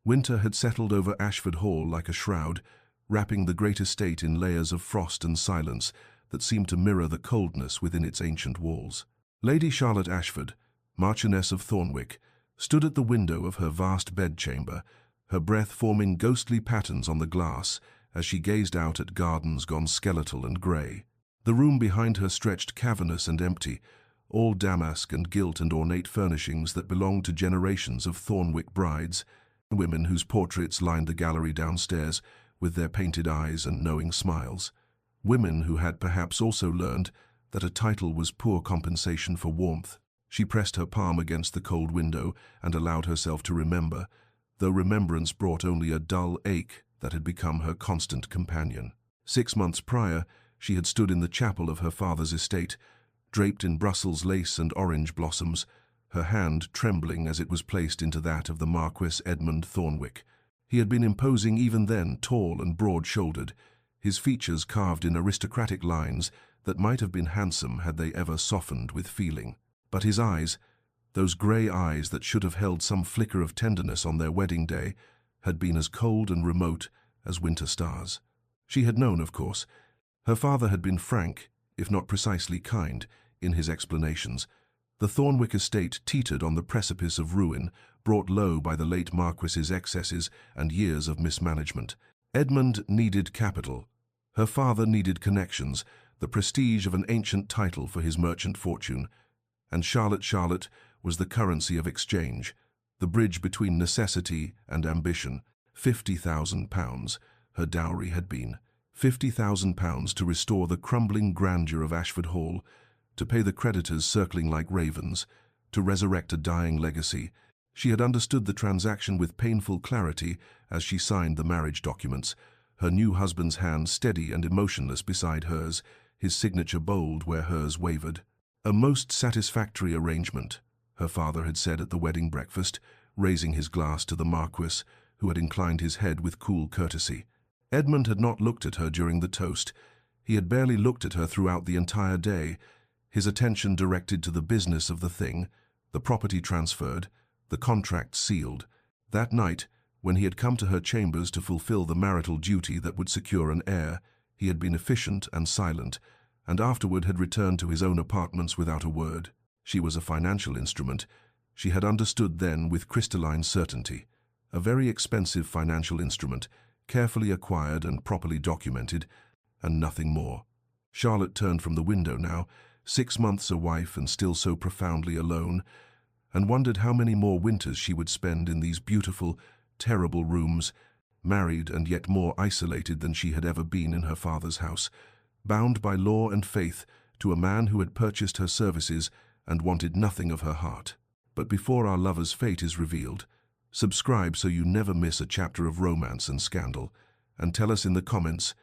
Winter had settled over Ashford Hall like a shroud, wrapping the great estate in layers of frost and silence that seemed to mirror the coldness within its ancient walls. Lady Charlotte Ashford, Marchioness of Thornwick, stood at the window of her vast bedchamber, her breath forming ghostly patterns on the glass as she gazed out at gardens gone skeletal and grey. The room behind her stretched cavernous and empty, all damask and gilt and ornate furnishings that belonged to generations of Thornwick brides, women whose portraits lined the gallery downstairs with their painted eyes and knowing smiles. Women who had perhaps also learned that a title was poor compensation for warmth. She pressed her palm against the cold window and allowed herself to remember, though remembrance brought only a dull ache that had become her constant companion. 6 months prior, she had stood in the chapel of her father's estate, draped in Brussels lace and orange blossoms, her hand trembling as it was placed into that of the Marquess Edmund Thornwick. He had been imposing even then, tall and broad-shouldered, his features carved in aristocratic lines that might have been handsome had they ever softened with feeling. But his eyes, those grey eyes that should have held some flicker of tenderness on their wedding day, had been as cold and remote as winter stars. She had known, of course. Her father had been frank, if not precisely kind, in his explanations. The Thornwick estate teetered on the precipice of ruin, brought low by the late Marquess's excesses and years of mismanagement. Edmund needed capital. Her father needed connections, the prestige of an ancient title for his merchant fortune. And Charlotte was the currency of exchange, the bridge between necessity and ambition. £50,000, her dowry had been. £50,000 to restore the crumbling grandeur of Ashford Hall, to pay the creditors circling like ravens, to resurrect a dying legacy. She had understood the transaction with painful clarity as she signed the marriage documents, her new husband's hand steady and emotionless beside hers, his signature bold where hers wavered. A most satisfactory arrangement, her father had said at the wedding breakfast, raising his glass to the Marquess, who had inclined his head with cool courtesy. Edmund had not looked at her during the toast. He had barely looked at her throughout the entire day, his attention directed to the business of the thing, the property transferred, the contract sealed. That night, when he had come to her chambers to fulfill the marital duty that would secure an heir, he had been efficient and silent, and afterward had returned to his own apartments without a word. She was a financial instrument. She had understood then with crystalline certainty. A very expensive financial instrument, carefully acquired and properly documented, and nothing more. Charlotte turned from the window now, 6 months a wife and still so profoundly alone, and wondered how many more winters she would spend in these beautiful, terrible rooms, married and yet more isolated than she had ever been in her father's house, bound by law and faith to a man who had purchased her services and wanted nothing of her heart. But before our lover's fate is revealed, subscribe so you never miss a chapter of romance and scandal, and tell us in the comments,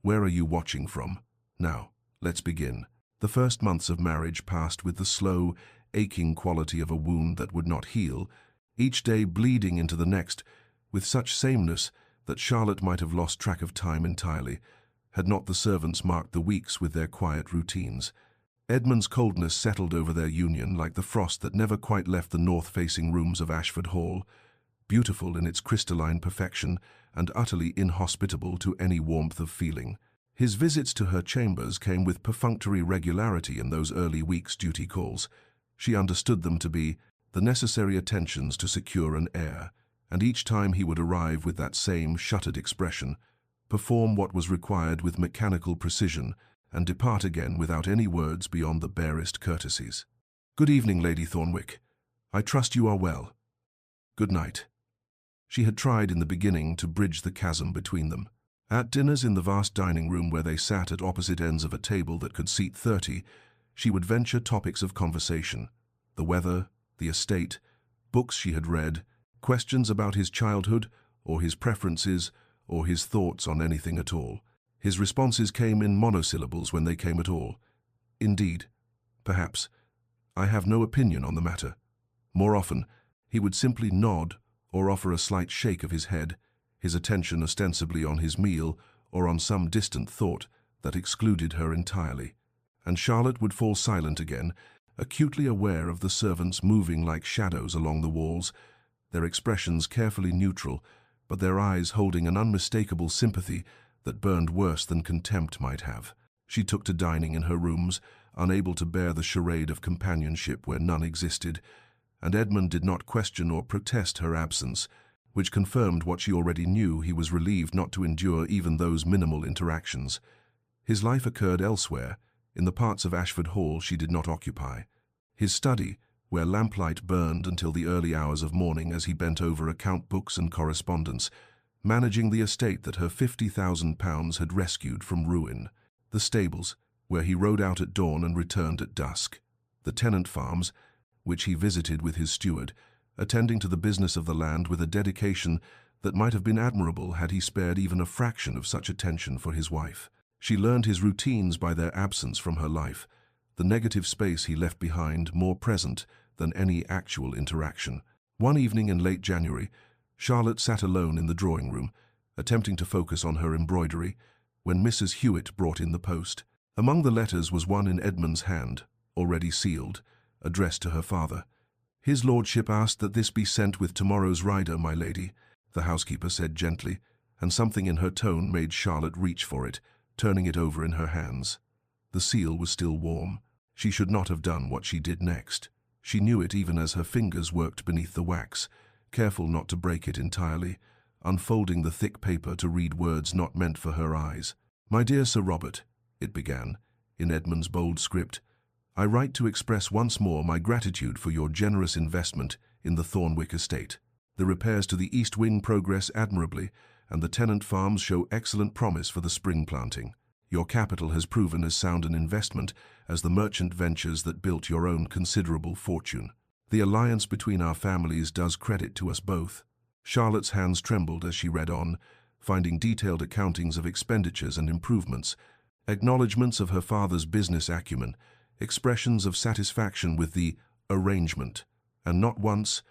where are you watching from? Now, let's begin. The first months of marriage passed with the slow, aching quality of a wound that would not heal, each day bleeding into the next, with such sameness that Charlotte might have lost track of time entirely, had not the servants marked the weeks with their quiet routines. Edmund's coldness settled over their union like the frost that never quite left the north-facing rooms of Ashford Hall, beautiful in its crystalline perfection and utterly inhospitable to any warmth of feeling. His visits to her chambers came with perfunctory regularity in those early weeks' duty calls. She understood them to be the necessary attentions to secure an heir, and each time he would arrive with that same shuttered expression, perform what was required with mechanical precision, and depart again without any words beyond the barest courtesies. "Good evening, Lady Thornwick. I trust you are well. Good night." She had tried in the beginning to bridge the chasm between them. At dinners in the vast dining room where they sat at opposite ends of a table that could seat 30, she would venture topics of conversation: the weather, the estate, books she had read, questions about his childhood, or his preferences, or his thoughts on anything at all. His responses came in monosyllables when they came at all. "Indeed, perhaps. I have no opinion on the matter." More often, he would simply nod or offer a slight shake of his head, his attention ostensibly on his meal or on some distant thought that excluded her entirely. And Charlotte would fall silent again, acutely aware of the servants moving like shadows along the walls, their expressions carefully neutral, but their eyes holding an unmistakable sympathy that burned worse than contempt might have. She took to dining in her rooms, unable to bear the charade of companionship where none existed, and Edmund did not question or protest her absence, which confirmed what she already knew. He was relieved not to endure even those minimal interactions. His life occurred elsewhere, in the parts of Ashford Hall she did not occupy. His study, where lamplight burned until the early hours of morning as he bent over account books and correspondence, managing the estate that her £50,000 had rescued from ruin. The stables, where he rode out at dawn and returned at dusk. The tenant farms, which he visited with his steward, attending to the business of the land with a dedication that might have been admirable had he spared even a fraction of such attention for his wife. She learned his routines by their absence from her life, the negative space he left behind more present than any actual interaction. One evening in late January, Charlotte sat alone in the drawing room, attempting to focus on her embroidery, when Mrs. Hewitt brought in the post. Among the letters was one in Edmund's hand, already sealed, addressed to her father. "His lordship asked that this be sent with tomorrow's rider, my lady," the housekeeper said gently, and something in her tone made Charlotte reach for it, turning it over in her hands. The seal was still warm. She should not have done what she did next. She knew it even as her fingers worked beneath the wax, careful not to break it entirely, unfolding the thick paper to read words not meant for her eyes. "My dear Sir Robert," it began, in Edmund's bold script, "I write to express once more my gratitude for your generous investment in the Thornwick estate. The repairs to the east wing progress admirably, and the tenant farms show excellent promise for the spring planting. Your capital has proven as sound an investment as the merchant ventures that built your own considerable fortune. The alliance between our families does credit to us both." Charlotte's hands trembled as she read on, finding detailed accountings of expenditures and improvements, acknowledgments of her father's business acumen, expressions of satisfaction with the arrangement, and not once,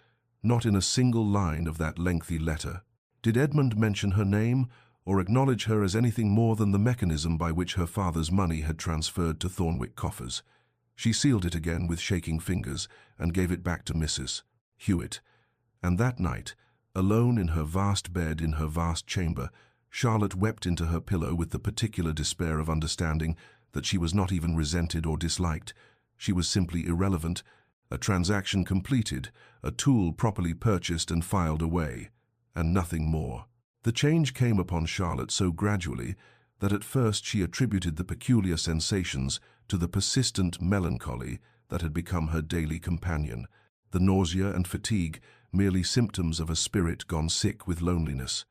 not in a single line of that lengthy letter, did Edmund mention her name or acknowledge her as anything more than the mechanism by which her father's money had transferred to Thornwick coffers. She sealed it again with shaking fingers and gave it back to Mrs. Hewitt. And that night, alone in her vast bed in her vast chamber, Charlotte wept into her pillow with the particular despair of understanding that she was not even resented or disliked. She was simply irrelevant, a transaction completed, a tool properly purchased and filed away, and nothing more. The change came upon Charlotte so gradually that at first she attributed the peculiar sensations to the persistent melancholy that had become her daily companion, the nausea and fatigue merely symptoms of a spirit gone sick with loneliness.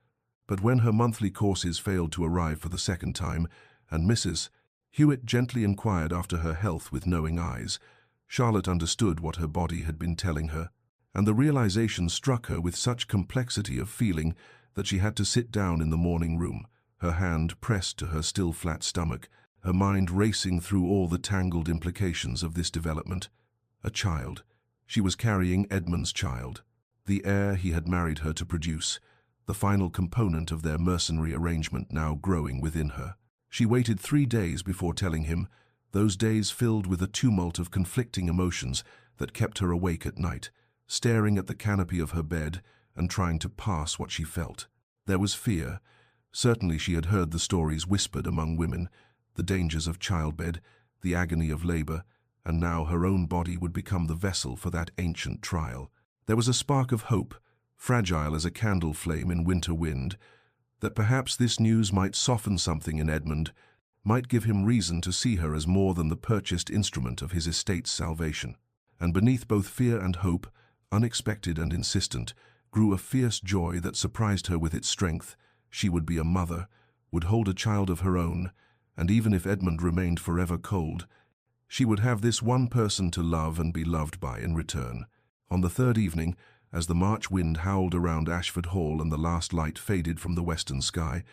But when her monthly courses failed to arrive for the second time, and Mrs. Hewitt gently inquired after her health with knowing eyes, Charlotte understood what her body had been telling her, and the realization struck her with such complexity of feeling that she had to sit down in the morning room, her hand pressed to her still flat stomach, her mind racing through all the tangled implications of this development. A child. She was carrying Edmund's child, the heir he had married her to produce, the final component of their mercenary arrangement now growing within her. She waited 3 days before telling him, those days filled with a tumult of conflicting emotions that kept her awake at night, staring at the canopy of her bed and trying to pass what she felt. There was fear. Certainly she had heard the stories whispered among women, the dangers of childbed, the agony of labor, and now her own body would become the vessel for that ancient trial. There was a spark of hope, fragile as a candle flame in winter wind, that perhaps this news might soften something in Edmund, might give him reason to see her as more than the purchased instrument of his estate's salvation. And beneath both fear and hope, unexpected and insistent, grew a fierce joy that surprised her with its strength. She would be a mother, would hold a child of her own, and even if Edmund remained forever cold, she would have this one person to love and be loved by in return. On the third evening, as the March wind howled around Ashford Hall and the last light faded from the western sky,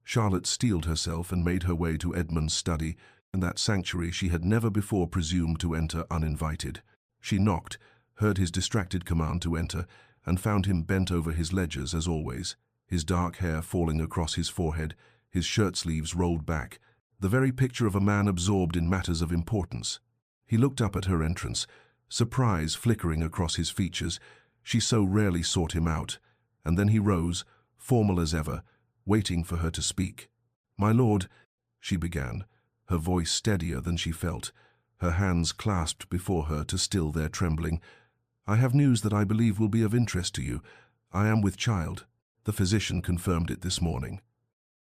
Charlotte steeled herself and made her way to Edmund's study, in that sanctuary she had never before presumed to enter uninvited. She knocked, heard his distracted command to enter, and found him bent over his ledgers as always, his dark hair falling across his forehead, his shirt-sleeves rolled back, the very picture of a man absorbed in matters of importance. He looked up at her entrance, surprise flickering across his features, She so rarely sought him out, and then he rose, formal as ever, waiting for her to speak. "My lord," she began, her voice steadier than she felt, her hands clasped before her to still their trembling. "I have news that I believe will be of interest to you. I am with child." The physician confirmed it this morning.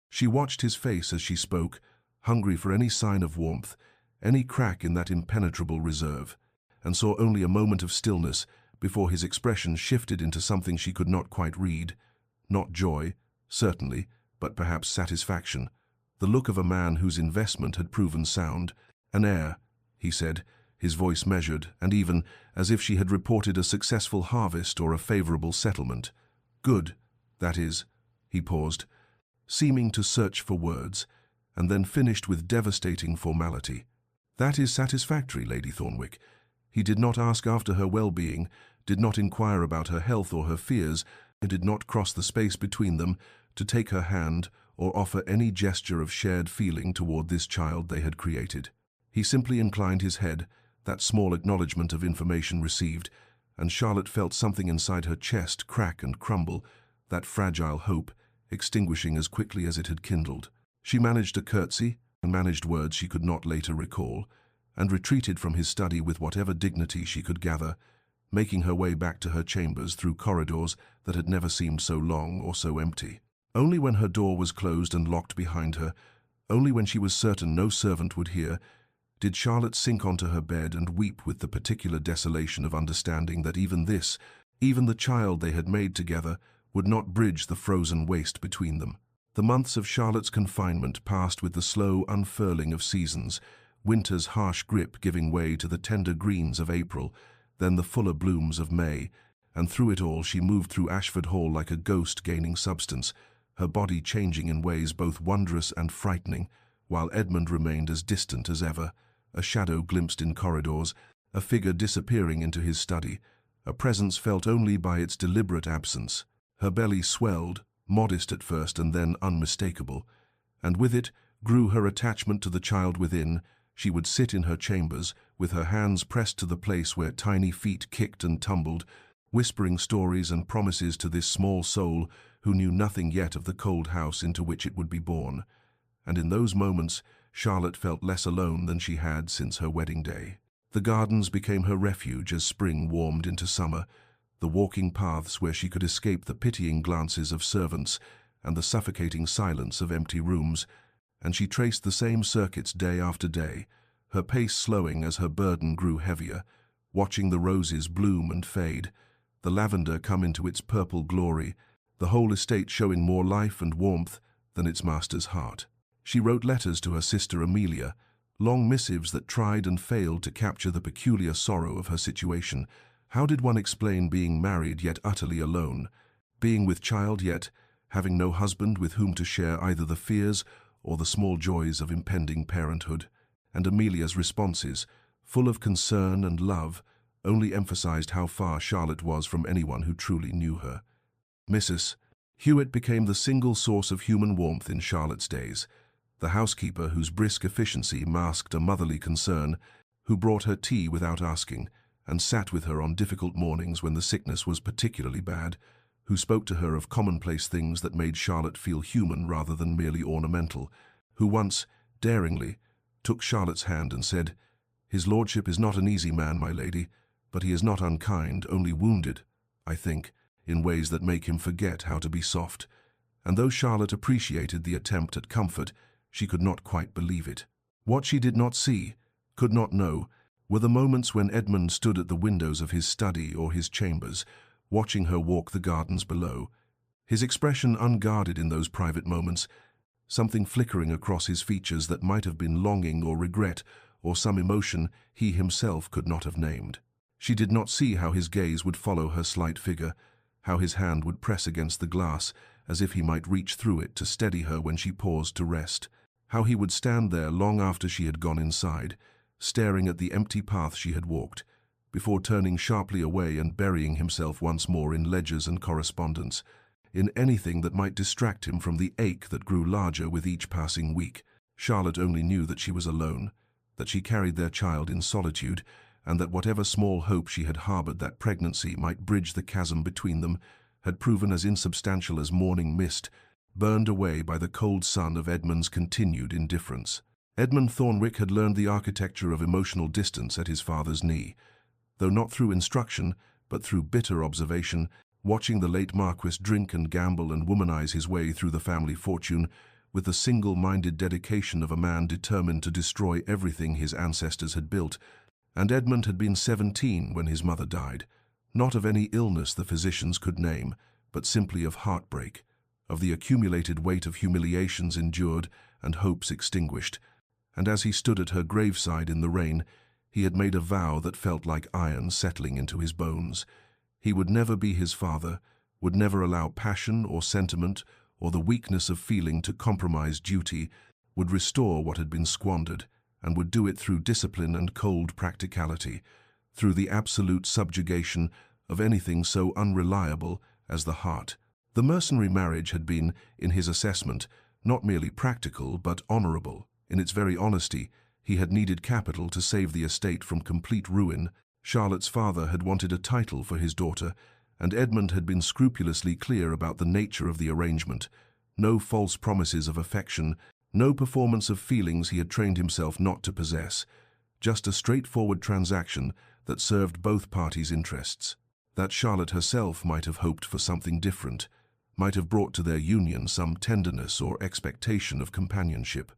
She watched his face as she spoke, hungry for any sign of warmth, any crack in that impenetrable reserve, and saw only a moment of stillness before his expression shifted into something she could not quite read. Not joy, certainly, but perhaps satisfaction. The look of a man whose investment had proven sound. "An heir," he said, his voice measured and even, as if she had reported a successful harvest or a favorable settlement. "Good, that is." He paused, seeming to search for words, and then finished with devastating formality. "That is satisfactory, Lady Thornwick." He did not ask after her well-being, did not inquire about her health or her fears, and did not cross the space between them to take her hand or offer any gesture of shared feeling toward this child they had created. He simply inclined his head, that small acknowledgement of information received, and Charlotte felt something inside her chest crack and crumble, that fragile hope, extinguishing as quickly as it had kindled. She managed a curtsy, and managed words she could not later recall, and retreated from his study with whatever dignity she could gather, making her way back to her chambers through corridors that had never seemed so long or so empty. Only when her door was closed and locked behind her, only when she was certain no servant would hear, did Charlotte sink onto her bed and weep with the particular desolation of understanding that even this, even the child they had made together, would not bridge the frozen waste between them. The months of Charlotte's confinement passed with the slow unfurling of seasons, winter's harsh grip giving way to the tender greens of April, then the fuller blooms of May, and through it all she moved through Ashford Hall like a ghost gaining substance, her body changing in ways both wondrous and frightening, while Edmund remained as distant as ever, a shadow glimpsed in corridors, a figure disappearing into his study, a presence felt only by its deliberate absence. Her belly swelled, modest at first and then unmistakable, and with it grew her attachment to the child within. She would sit in her chambers, with her hands pressed to the place where tiny feet kicked and tumbled, whispering stories and promises to this small soul who knew nothing yet of the cold house into which it would be born. And in those moments, Charlotte felt less alone than she had since her wedding day. The gardens became her refuge as spring warmed into summer, the walking paths where she could escape the pitying glances of servants and the suffocating silence of empty rooms, and she traced the same circuits day after day, her pace slowing as her burden grew heavier, watching the roses bloom and fade, the lavender come into its purple glory, the whole estate showing more life and warmth than its master's heart. She wrote letters to her sister Amelia, long missives that tried and failed to capture the peculiar sorrow of her situation. How did one explain being married yet utterly alone, being with child yet having no husband with whom to share either the fears or the small joys of impending parenthood? And Amelia's responses, full of concern and love, only emphasized how far Charlotte was from anyone who truly knew her. Mrs. Hewitt became the single source of human warmth in Charlotte's days, the housekeeper whose brisk efficiency masked a motherly concern, who brought her tea without asking, and sat with her on difficult mornings when the sickness was particularly bad, who spoke to her of commonplace things that made Charlotte feel human rather than merely ornamental, who once, daringly, took Charlotte's hand and said, "His lordship is not an easy man, my lady, but he is not unkind, only wounded, I think, in ways that make him forget how to be soft." And though Charlotte appreciated the attempt at comfort, she could not quite believe it. What she did not see, could not know, were the moments when Edmund stood at the windows of his study or his chambers, watching her walk the gardens below, his expression unguarded in those private moments, something flickering across his features that might have been longing or regret or some emotion he himself could not have named. She did not see how his gaze would follow her slight figure, how his hand would press against the glass as if he might reach through it to steady her when she paused to rest, how he would stand there long after she had gone inside, staring at the empty path she had walked, before turning sharply away and burying himself once more in ledgers and correspondence, in anything that might distract him from the ache that grew larger with each passing week. Charlotte only knew that she was alone, that she carried their child in solitude, and that whatever small hope she had harbored that pregnancy might bridge the chasm between them had proven as insubstantial as morning mist, burned away by the cold sun of Edmund's continued indifference. Edmund Thornwick had learned the architecture of emotional distance at his father's knee, though not through instruction, but through bitter observation, watching the late Marquess drink and gamble and womanize his way through the family fortune with the single-minded dedication of a man determined to destroy everything his ancestors had built. And Edmund had been 17 when his mother died, not of any illness the physicians could name, but simply of heartbreak, of the accumulated weight of humiliations endured and hopes extinguished. And as he stood at her graveside in the rain, he had made a vow that felt like iron settling into his bones. He would never be his father, would never allow passion or sentiment or the weakness of feeling to compromise duty, would restore what had been squandered, and would do it through discipline and cold practicality, through the absolute subjugation of anything so unreliable as the heart. The mercenary marriage had been, in his assessment, not merely practical but honorable. In its very honesty, he had needed capital to save the estate from complete ruin. Charlotte's father had wanted a title for his daughter, and Edmund had been scrupulously clear about the nature of the arrangement. No false promises of affection, no performance of feelings he had trained himself not to possess, just a straightforward transaction that served both parties' interests. That Charlotte herself might have hoped for something different, might have brought to their union some tenderness or expectation of companionship,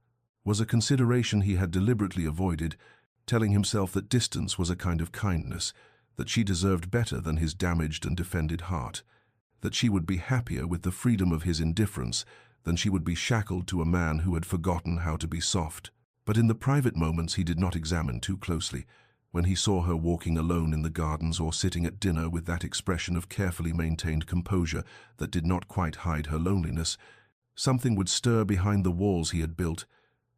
was a consideration he had deliberately avoided, telling himself that distance was a kind of kindness, that she deserved better than his damaged and defended heart, that she would be happier with the freedom of his indifference than she would be shackled to a man who had forgotten how to be soft. But in the private moments he did not examine too closely, when he saw her walking alone in the gardens or sitting at dinner with that expression of carefully maintained composure that did not quite hide her loneliness, something would stir behind the walls he had built,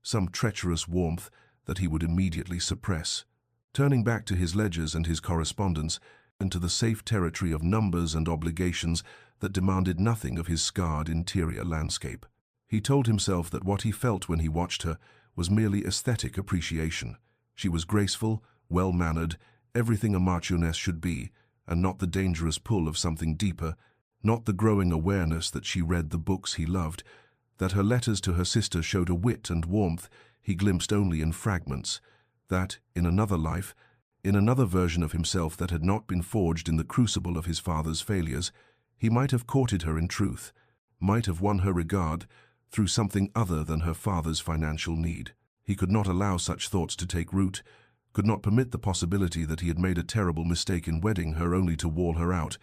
some treacherous warmth that he would immediately suppress. Turning back to his ledgers and his correspondence, and to the safe territory of numbers and obligations that demanded nothing of his scarred interior landscape, he told himself that what he felt when he watched her was merely aesthetic appreciation. She was graceful, well-mannered, everything a marchioness should be, and not the dangerous pull of something deeper, not the growing awareness that she read the books he loved, that her letters to her sister showed a wit and warmth he glimpsed only in fragments, that, in another life, in another version of himself that had not been forged in the crucible of his father's failures, he might have courted her in truth, might have won her regard through something other than her father's financial need. He could not allow such thoughts to take root, could not permit the possibility that he had made a terrible mistake in wedding her only to wall her out,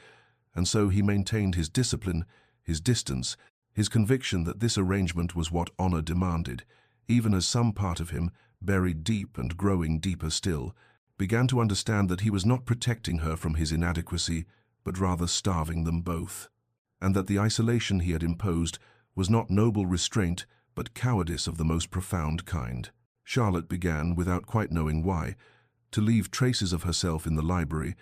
and so he maintained his discipline, his distance, his conviction that this arrangement was what honor demanded, even as some part of him, buried deep and growing deeper still, began to understand that he was not protecting her from his inadequacy, but rather starving them both, and that the isolation he had imposed was not noble restraint, but cowardice of the most profound kind. Charlotte began, without quite knowing why, to leave traces of herself in the library,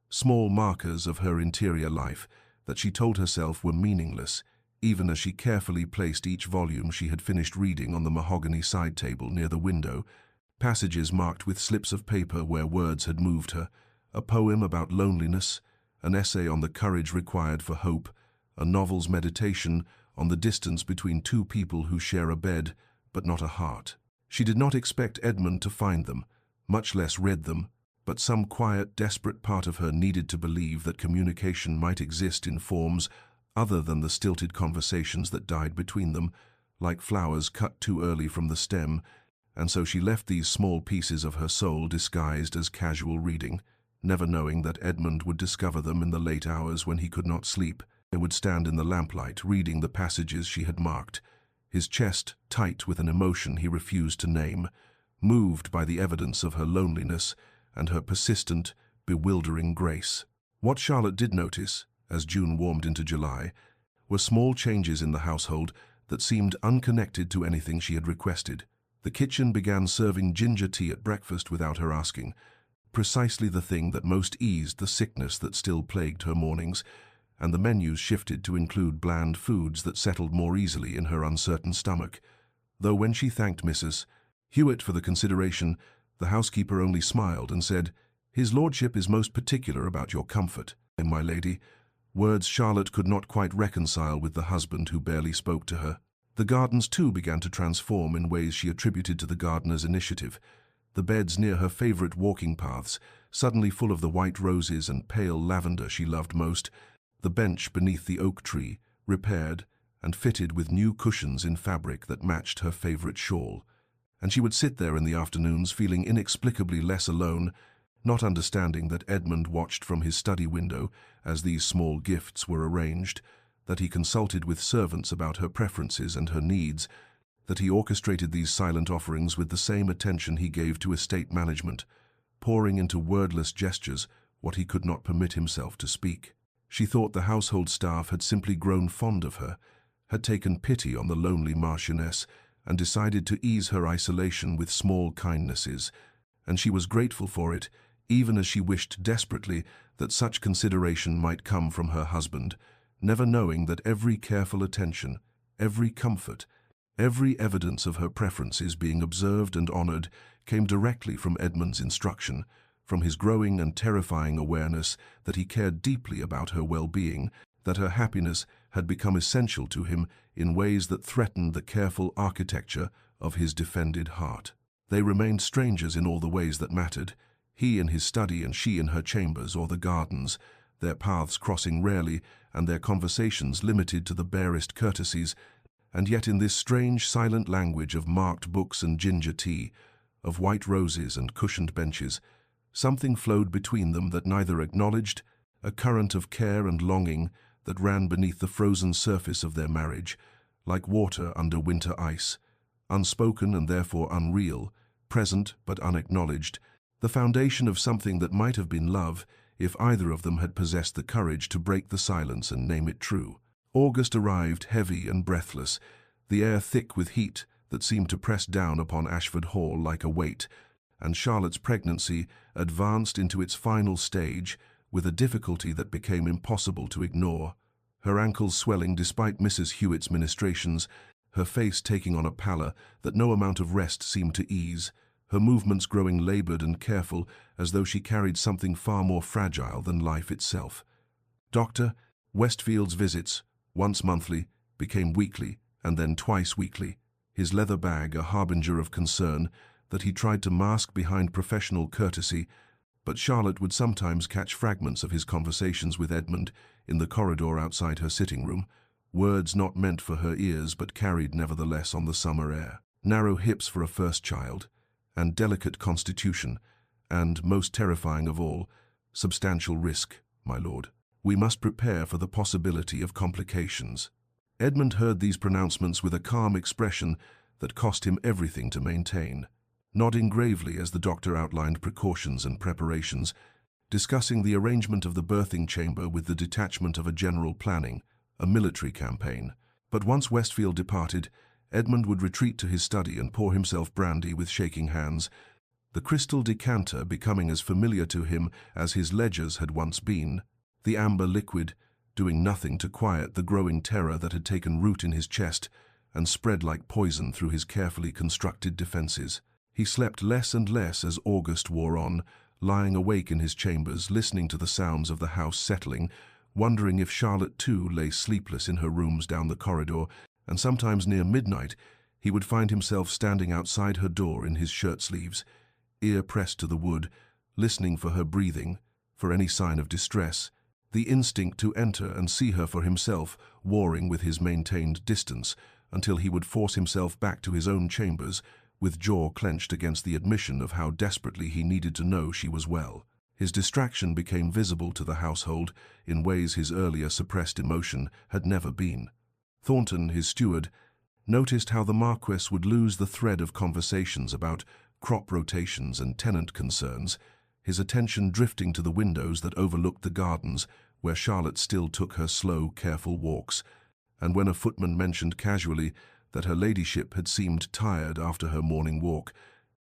small markers of her interior life that she told herself were meaningless, even as she carefully placed each volume she had finished reading on the mahogany side table near the window, passages marked with slips of paper where words had moved her, a poem about loneliness, an essay on the courage required for hope, a novel's meditation on the distance between two people who share a bed but not a heart. She did not expect Edmund to find them, much less read them, but some quiet, desperate part of her needed to believe that communication might exist in forms other than the stilted conversations that died between them, like flowers cut too early from the stem, and so she left these small pieces of her soul disguised as casual reading, never knowing that Edmund would discover them in the late hours when he could not sleep. He would stand in the lamplight reading the passages she had marked, his chest tight with an emotion he refused to name, moved by the evidence of her loneliness and her persistent, bewildering grace. What Charlotte did notice, as June warmed into July, were small changes in the household that seemed unconnected to anything she had requested. The kitchen began serving ginger tea at breakfast without her asking, precisely the thing that most eased the sickness that still plagued her mornings, and the menus shifted to include bland foods that settled more easily in her uncertain stomach. Though when she thanked Mrs. Hewitt for the consideration, the housekeeper only smiled and said, "His lordship is most particular about your comfort, my lady," words Charlotte could not quite reconcile with the husband who barely spoke to her. The gardens too began to transform in ways she attributed to the gardener's initiative. The beds near her favorite walking paths, suddenly full of the white roses and pale lavender she loved most, the bench beneath the oak tree, repaired and fitted with new cushions in fabric that matched her favorite shawl. And she would sit there in the afternoons feeling inexplicably less alone, not understanding that Edmund watched from his study window as these small gifts were arranged, that he consulted with servants about her preferences and her needs, that he orchestrated these silent offerings with the same attention he gave to estate management, pouring into wordless gestures what he could not permit himself to speak. She thought the household staff had simply grown fond of her, had taken pity on the lonely Marchioness, and decided to ease her isolation with small kindnesses, and she was grateful for it, even as she wished desperately that such consideration might come from her husband, never knowing that every careful attention, every comfort, every evidence of her preferences being observed and honored came directly from Edmund's instruction, from his growing and terrifying awareness that he cared deeply about her well-being, that her happiness had become essential to him in ways that threatened the careful architecture of his defended heart. They remained strangers in all the ways that mattered, he in his study and she in her chambers or the gardens, their paths crossing rarely and their conversations limited to the barest courtesies, and yet in this strange silent language of marked books and ginger tea, of white roses and cushioned benches, something flowed between them that neither acknowledged, a current of care and longing that ran beneath the frozen surface of their marriage, like water under winter ice, unspoken and therefore unreal, present but unacknowledged, the foundation of something that might have been love if either of them had possessed the courage to break the silence and name it true. August arrived heavy and breathless, the air thick with heat that seemed to press down upon Ashford Hall like a weight, and Charlotte's pregnancy advanced into its final stage with a difficulty that became impossible to ignore. Her ankles swelling despite Mrs. Hewitt's ministrations, her face taking on a pallor that no amount of rest seemed to ease, her movements growing labored and careful as though she carried something far more fragile than life itself. Dr. Westfield's visits, once monthly, became weekly and then twice weekly, his leather bag a harbinger of concern that he tried to mask behind professional courtesy, but Charlotte would sometimes catch fragments of his conversations with Edmund in the corridor outside her sitting room, words not meant for her ears but carried nevertheless on the summer air. Narrow hips for a first child, and delicate constitution, and, most terrifying of all, substantial risk, my lord. We must prepare for the possibility of complications. Edmund heard these pronouncements with a calm expression that cost him everything to maintain, nodding gravely as the doctor outlined precautions and preparations, discussing the arrangement of the birthing chamber with the detachment of a general planning, a military campaign. But once Westfield departed, Edmund would retreat to his study and pour himself brandy with shaking hands, the crystal decanter becoming as familiar to him as his ledgers had once been, the amber liquid doing nothing to quiet the growing terror that had taken root in his chest and spread like poison through his carefully constructed defenses. He slept less and less as August wore on, lying awake in his chambers, listening to the sounds of the house settling, wondering if Charlotte too lay sleepless in her rooms down the corridor, and sometimes near midnight he would find himself standing outside her door in his shirt-sleeves, ear pressed to the wood, listening for her breathing, for any sign of distress, the instinct to enter and see her for himself, warring with his maintained distance, until he would force himself back to his own chambers, with jaw clenched against the admission of how desperately he needed to know she was well. His distraction became visible to the household in ways his earlier suppressed emotion had never been. Thornton, his steward, noticed how the Marquess would lose the thread of conversations about crop rotations and tenant concerns, his attention drifting to the windows that overlooked the gardens where Charlotte still took her slow, careful walks, and when a footman mentioned casually that her ladyship had seemed tired after her morning walk,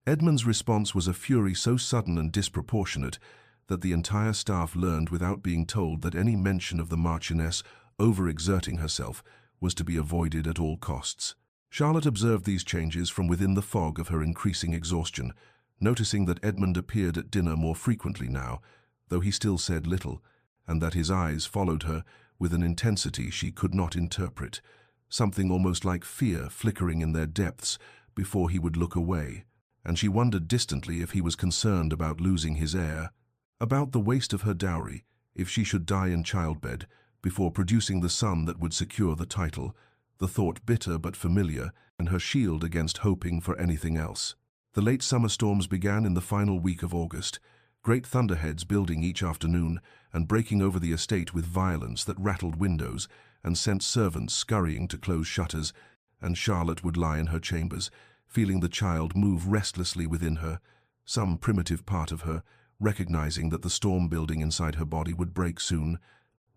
Edmund's response was a fury so sudden and disproportionate that the entire staff learned without being told that any mention of the Marchioness overexerting herself was to be avoided at all costs. Charlotte observed these changes from within the fog of her increasing exhaustion, noticing that Edmund appeared at dinner more frequently now, though he still said little, and that his eyes followed her with an intensity she could not interpret, something almost like fear flickering in their depths before he would look away, and she wondered distantly if he was concerned about losing his heir, about the waste of her dowry, if she should die in childbed before producing the son that would secure the title, the thought bitter but familiar, and her shield against hoping for anything else. The late summer storms began in the final week of August, great thunderheads building each afternoon and breaking over the estate with violence that rattled windows and sent servants scurrying to close shutters, and Charlotte would lie in her chambers, feeling the child move restlessly within her, some primitive part of her, recognizing that the storm building inside her body would break soon,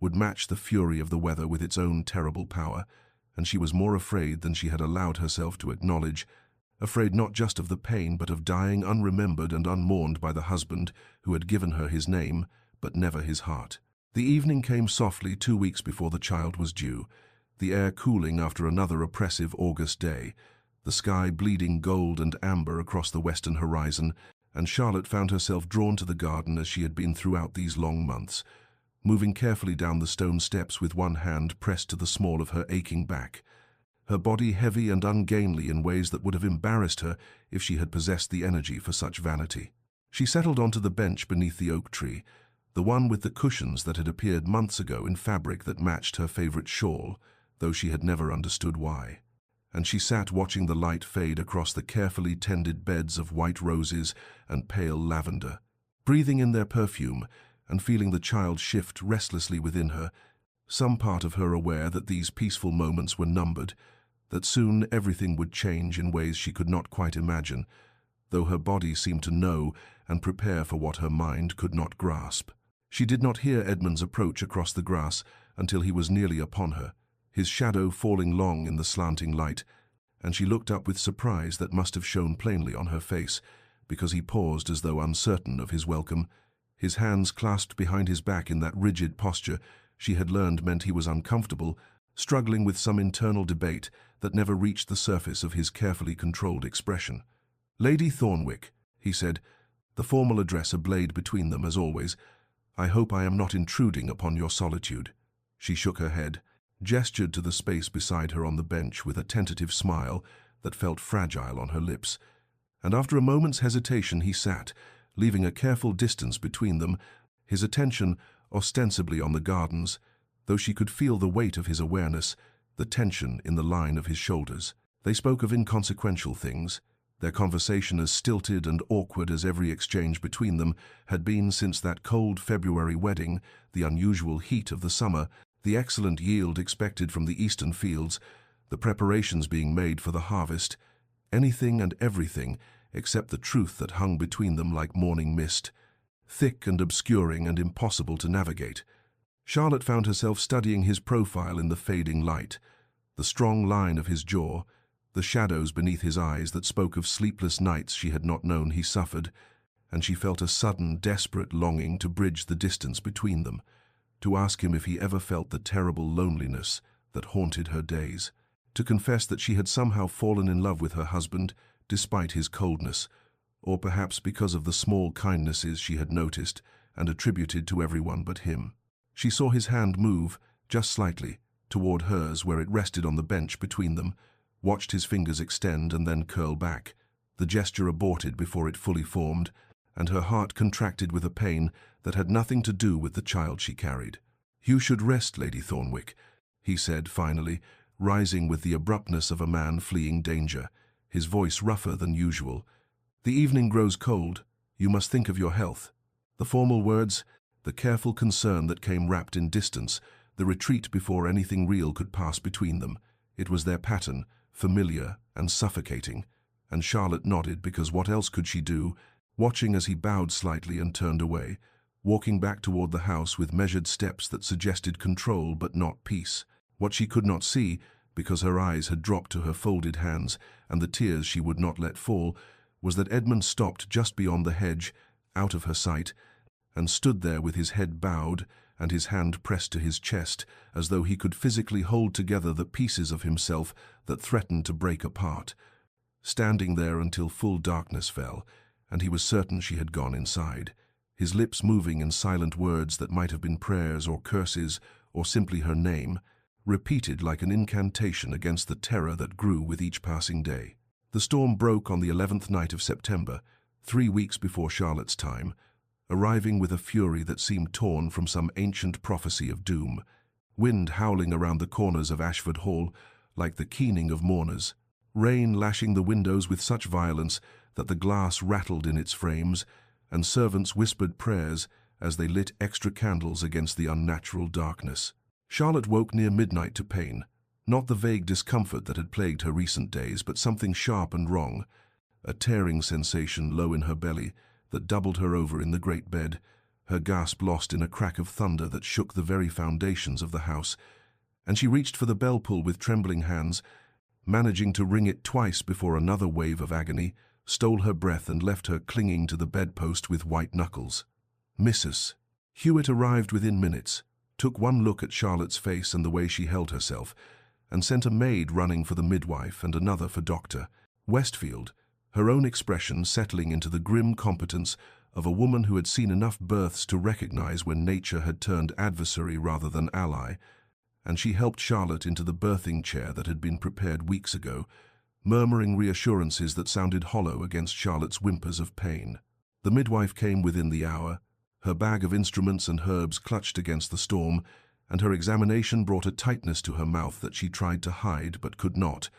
would match the fury of the weather with its own terrible power, and she was more afraid than she had allowed herself to acknowledge, afraid not just of the pain but of dying unremembered and unmourned by the husband who had given her his name, but never his heart. The evening came softly 2 weeks before the child was due, the air cooling after another oppressive August day, the sky bleeding gold and amber across the western horizon, and Charlotte found herself drawn to the garden as she had been throughout these long months, moving carefully down the stone steps with one hand pressed to the small of her aching back, her body heavy and ungainly in ways that would have embarrassed her if she had possessed the energy for such vanity. She settled onto the bench beneath the oak tree, the one with the cushions that had appeared months ago in fabric that matched her favorite shawl, though she had never understood why. And she sat watching the light fade across the carefully tended beds of white roses and pale lavender, breathing in their perfume and feeling the child shift restlessly within her, some part of her aware that these peaceful moments were numbered, that soon everything would change in ways she could not quite imagine, though her body seemed to know and prepare for what her mind could not grasp. She did not hear Edmund's approach across the grass until he was nearly upon her, his shadow falling long in the slanting light, and she looked up with surprise that must have shown plainly on her face, because he paused as though uncertain of his welcome, his hands clasped behind his back in that rigid posture she had learned meant he was uncomfortable, struggling with some internal debate that never reached the surface of his carefully controlled expression. "Lady Thornwick," he said, the formal address ablaze between them as always, "I hope I am not intruding upon your solitude." She shook her head, gestured to the space beside her on the bench with a tentative smile that felt fragile on her lips, and after a moment's hesitation he sat, leaving a careful distance between them, his attention ostensibly on the gardens, though she could feel the weight of his awareness, the tension in the line of his shoulders. They spoke of inconsequential things, their conversation as stilted and awkward as every exchange between them had been since that cold February wedding, the unusual heat of the summer, the excellent yield expected from the eastern fields, the preparations being made for the harvest, anything and everything except the truth that hung between them like morning mist, thick and obscuring and impossible to navigate. Charlotte found herself studying his profile in the fading light, the strong line of his jaw, the shadows beneath his eyes that spoke of sleepless nights she had not known he suffered, and she felt a sudden, desperate longing to bridge the distance between them, to ask him if he ever felt the terrible loneliness that haunted her days, to confess that she had somehow fallen in love with her husband despite his coldness, or perhaps because of the small kindnesses she had noticed and attributed to everyone but him. She saw his hand move, just slightly, toward hers where it rested on the bench between them, watched his fingers extend and then curl back, the gesture aborted before it fully formed, and her heart contracted with a pain that had nothing to do with the child she carried. "You should rest, Lady Thornwick," he said finally, rising with the abruptness of a man fleeing danger, his voice rougher than usual. "The evening grows cold. You must think of your health." The formal words, the careful concern that came wrapped in distance, the retreat before anything real could pass between them. It was their pattern, familiar and suffocating, and Charlotte nodded because what else could she do, watching as he bowed slightly and turned away, walking back toward the house with measured steps that suggested control but not peace. What she could not see, because her eyes had dropped to her folded hands and the tears she would not let fall, was that Edmund stopped just beyond the hedge, out of her sight, and stood there with his head bowed and his hand pressed to his chest, as though he could physically hold together the pieces of himself that threatened to break apart, standing there until full darkness fell, and he was certain she had gone inside, his lips moving in silent words that might have been prayers or curses or simply her name, repeated like an incantation against the terror that grew with each passing day. The storm broke on the 11th night of September, 3 weeks before Charlotte's time, arriving with a fury that seemed torn from some ancient prophecy of doom, wind howling around the corners of Ashford Hall like the keening of mourners, rain lashing the windows with such violence that the glass rattled in its frames, and servants whispered prayers as they lit extra candles against the unnatural darkness. Charlotte woke near midnight to pain, not the vague discomfort that had plagued her recent days, but something sharp and wrong, a tearing sensation low in her belly that doubled her over in the great bed, her gasp lost in a crack of thunder that shook the very foundations of the house, and she reached for the bell-pull with trembling hands, managing to ring it twice before another wave of agony stole her breath and left her clinging to the bedpost with white knuckles. Mrs. Hewitt arrived within minutes, took one look at Charlotte's face and the way she held herself, and sent a maid running for the midwife and another for Dr. Westfield, her own expression settling into the grim competence of a woman who had seen enough births to recognize when nature had turned adversary rather than ally, and she helped Charlotte into the birthing chair that had been prepared weeks ago, murmuring reassurances that sounded hollow against Charlotte's whimpers of pain. The midwife came within the hour, her bag of instruments and herbs clutched against the storm, and her examination brought a tightness to her mouth that she tried to hide but could not,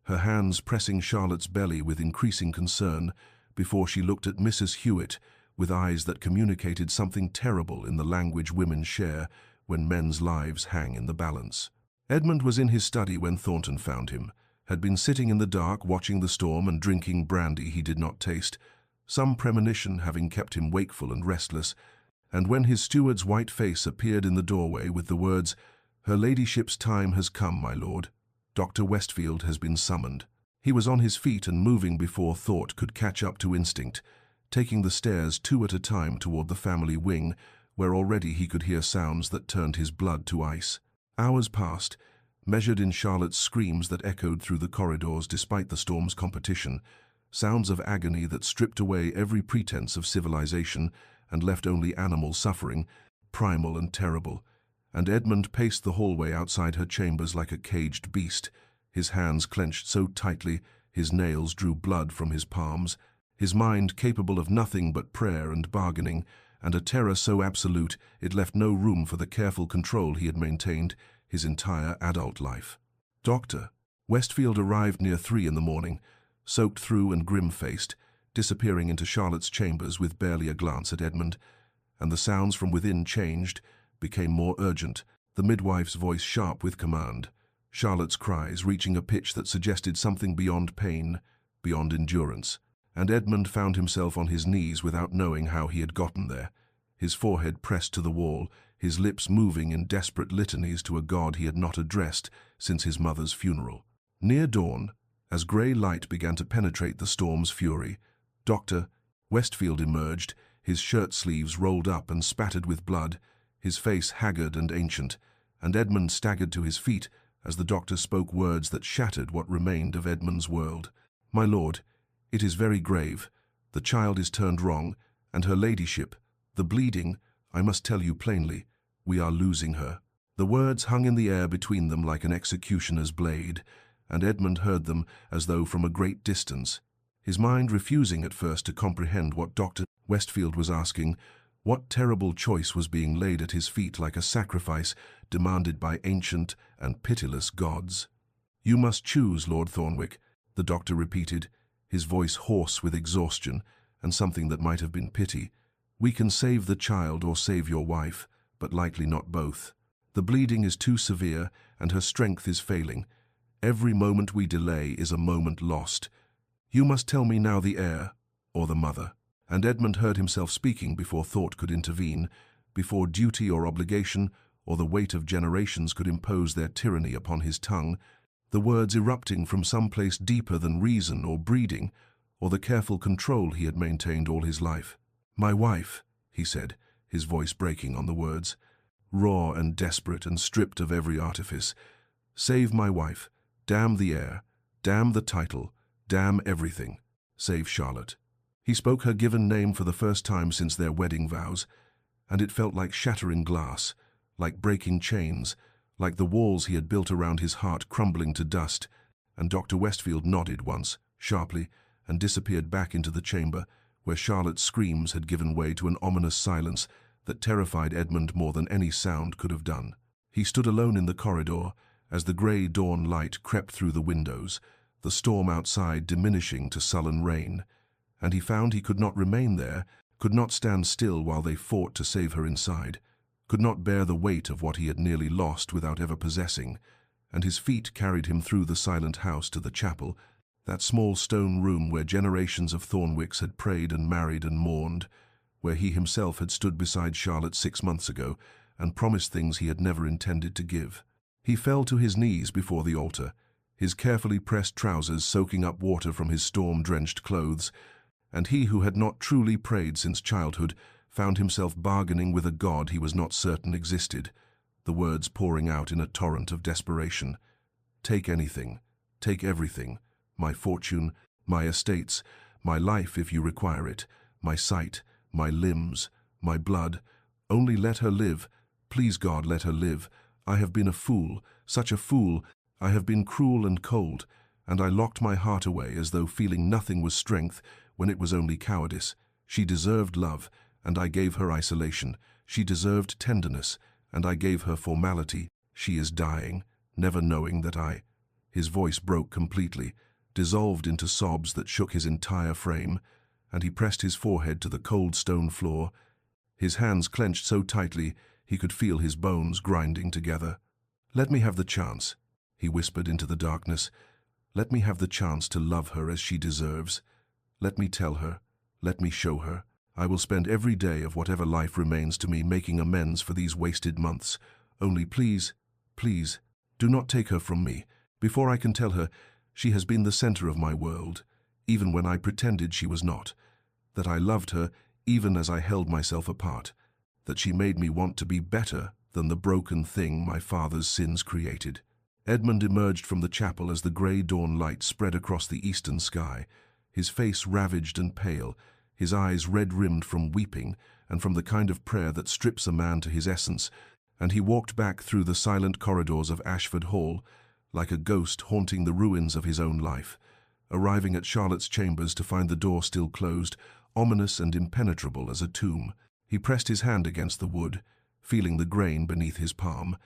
her hands pressing Charlotte's belly with increasing concern before she looked at Mrs. Hewitt with eyes that communicated something terrible in the language women share when men's lives hang in the balance. Edmund was in his study when Thornton found him, had been sitting in the dark watching the storm and drinking brandy he did not taste, some premonition having kept him wakeful and restless, and when his steward's white face appeared in the doorway with the words, "Her ladyship's time has come, my lord. Dr. Westfield has been summoned." He was on his feet and moving before thought could catch up to instinct, taking the stairs 2 at a time toward the family wing, where already he could hear sounds that turned his blood to ice. Hours passed, measured in Charlotte's screams that echoed through the corridors despite the storm's competition, sounds of agony that stripped away every pretense of civilization and left only animal suffering, primal and terrible, and Edmund paced the hallway outside her chambers like a caged beast, his hands clenched so tightly his nails drew blood from his palms, his mind capable of nothing but prayer and bargaining, and a terror so absolute it left no room for the careful control he had maintained his entire adult life. Dr. Westfield arrived near 3 in the morning, soaked through and grim-faced, disappearing into Charlotte's chambers with barely a glance at Edmund, and the sounds from within changed, became more urgent, the midwife's voice sharp with command, Charlotte's cries reaching a pitch that suggested something beyond pain, beyond endurance, and Edmund found himself on his knees without knowing how he had gotten there, his forehead pressed to the wall, his lips moving in desperate litanies to a god he had not addressed since his mother's funeral. Near dawn, as grey light began to penetrate the storm's fury, Dr. Westfield emerged, his shirt sleeves rolled up and spattered with blood, his face haggard and ancient, and Edmund staggered to his feet as the doctor spoke words that shattered what remained of Edmund's world. "My lord, it is very grave. The child is turned wrong, and her ladyship, the bleeding, I must tell you plainly, we are losing her." The words hung in the air between them like an executioner's blade, and Edmund heard them as though from a great distance, his mind refusing at first to comprehend what Dr. Westfield was asking, what terrible choice was being laid at his feet like a sacrifice demanded by ancient and pitiless gods. "You must choose, Lord Thornwick," the doctor repeated, his voice hoarse with exhaustion and something that might have been pity. "We can save the child or save your wife, but likely not both. The bleeding is too severe and her strength is failing. Every moment we delay is a moment lost. You must tell me now the heir or the mother." And Edmund heard himself speaking before thought could intervene, before duty or obligation or the weight of generations could impose their tyranny upon his tongue, the words erupting from some place deeper than reason or breeding or the careful control he had maintained all his life. "My wife," he said, his voice breaking on the words, raw and desperate and stripped of every artifice. "Save my wife. Damn the heir. Damn the title. Damn everything. Save Charlotte." He spoke her given name for the first time since their wedding vows, and it felt like shattering glass, like breaking chains, like the walls he had built around his heart crumbling to dust, and Dr. Westfield nodded once, sharply, and disappeared back into the chamber, where Charlotte's screams had given way to an ominous silence that terrified Edmund more than any sound could have done. He stood alone in the corridor as the grey dawn light crept through the windows, the storm outside diminishing to sullen rain, and he found he could not remain there, could not stand still while they fought to save her inside, could not bear the weight of what he had nearly lost without ever possessing, and his feet carried him through the silent house to the chapel, that small stone room where generations of Thornwicks had prayed and married and mourned, where he himself had stood beside Charlotte 6 months ago and promised things he had never intended to give. He fell to his knees before the altar, his carefully pressed trousers soaking up water from his storm-drenched clothes, and he who had not truly prayed since childhood found himself bargaining with a God he was not certain existed, the words pouring out in a torrent of desperation. Take anything, take everything, my fortune, my estates, my life if you require it, my sight, my limbs, my blood. Only let her live. Please God, let her live. I have been a fool, such a fool. I have been cruel and cold, and I locked my heart away as though feeling nothing was strength when it was only cowardice. She deserved love, and I gave her isolation. She deserved tenderness, and I gave her formality. She is dying, never knowing that I... His voice broke completely, dissolved into sobs that shook his entire frame, and he pressed his forehead to the cold stone floor. His hands clenched so tightly he could feel his bones grinding together. "Let me have the chance," he whispered into the darkness. "Let me have the chance to love her as she deserves. Let me tell her. Let me show her. I will spend every day of whatever life remains to me making amends for these wasted months. Only please, please, do not take her from me. Before I can tell her, she has been the center of my world, even when I pretended she was not. That I loved her even as I held myself apart. That she made me want to be better than the broken thing my father's sins created." Edmund emerged from the chapel as the grey dawn light spread across the eastern sky, his face ravaged and pale, his eyes red-rimmed from weeping and from the kind of prayer that strips a man to his essence, and he walked back through the silent corridors of Ashford Hall, like a ghost haunting the ruins of his own life, arriving at Charlotte's chambers to find the door still closed, ominous and impenetrable as a tomb. He pressed his hand against the wood, feeling the grain beneath his palm,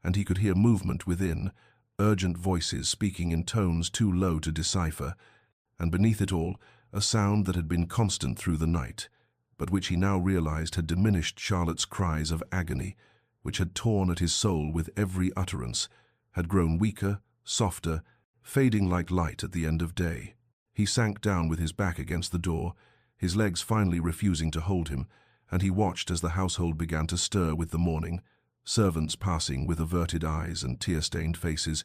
and he could hear movement within, urgent voices speaking in tones too low to decipher, and beneath it all, a sound that had been constant through the night, but which he now realized had diminished Charlotte's cries of agony, which had torn at his soul with every utterance, had grown weaker, softer, fading like light at the end of day. He sank down with his back against the door, his legs finally refusing to hold him, and he watched as the household began to stir with the morning, servants passing with averted eyes and tear-stained faces,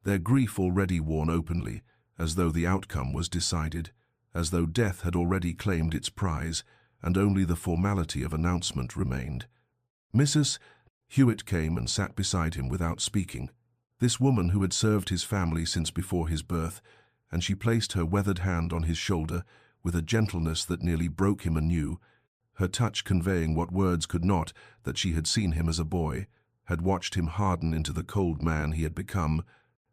their grief already worn openly, as though the outcome was decided, as though death had already claimed its prize, and only the formality of announcement remained. Mrs. Hewitt came and sat beside him without speaking, this woman who had served his family since before his birth, and she placed her weathered hand on his shoulder with a gentleness that nearly broke him anew, her touch conveying what words could not, that she had seen him as a boy, had watched him harden into the cold man he had become,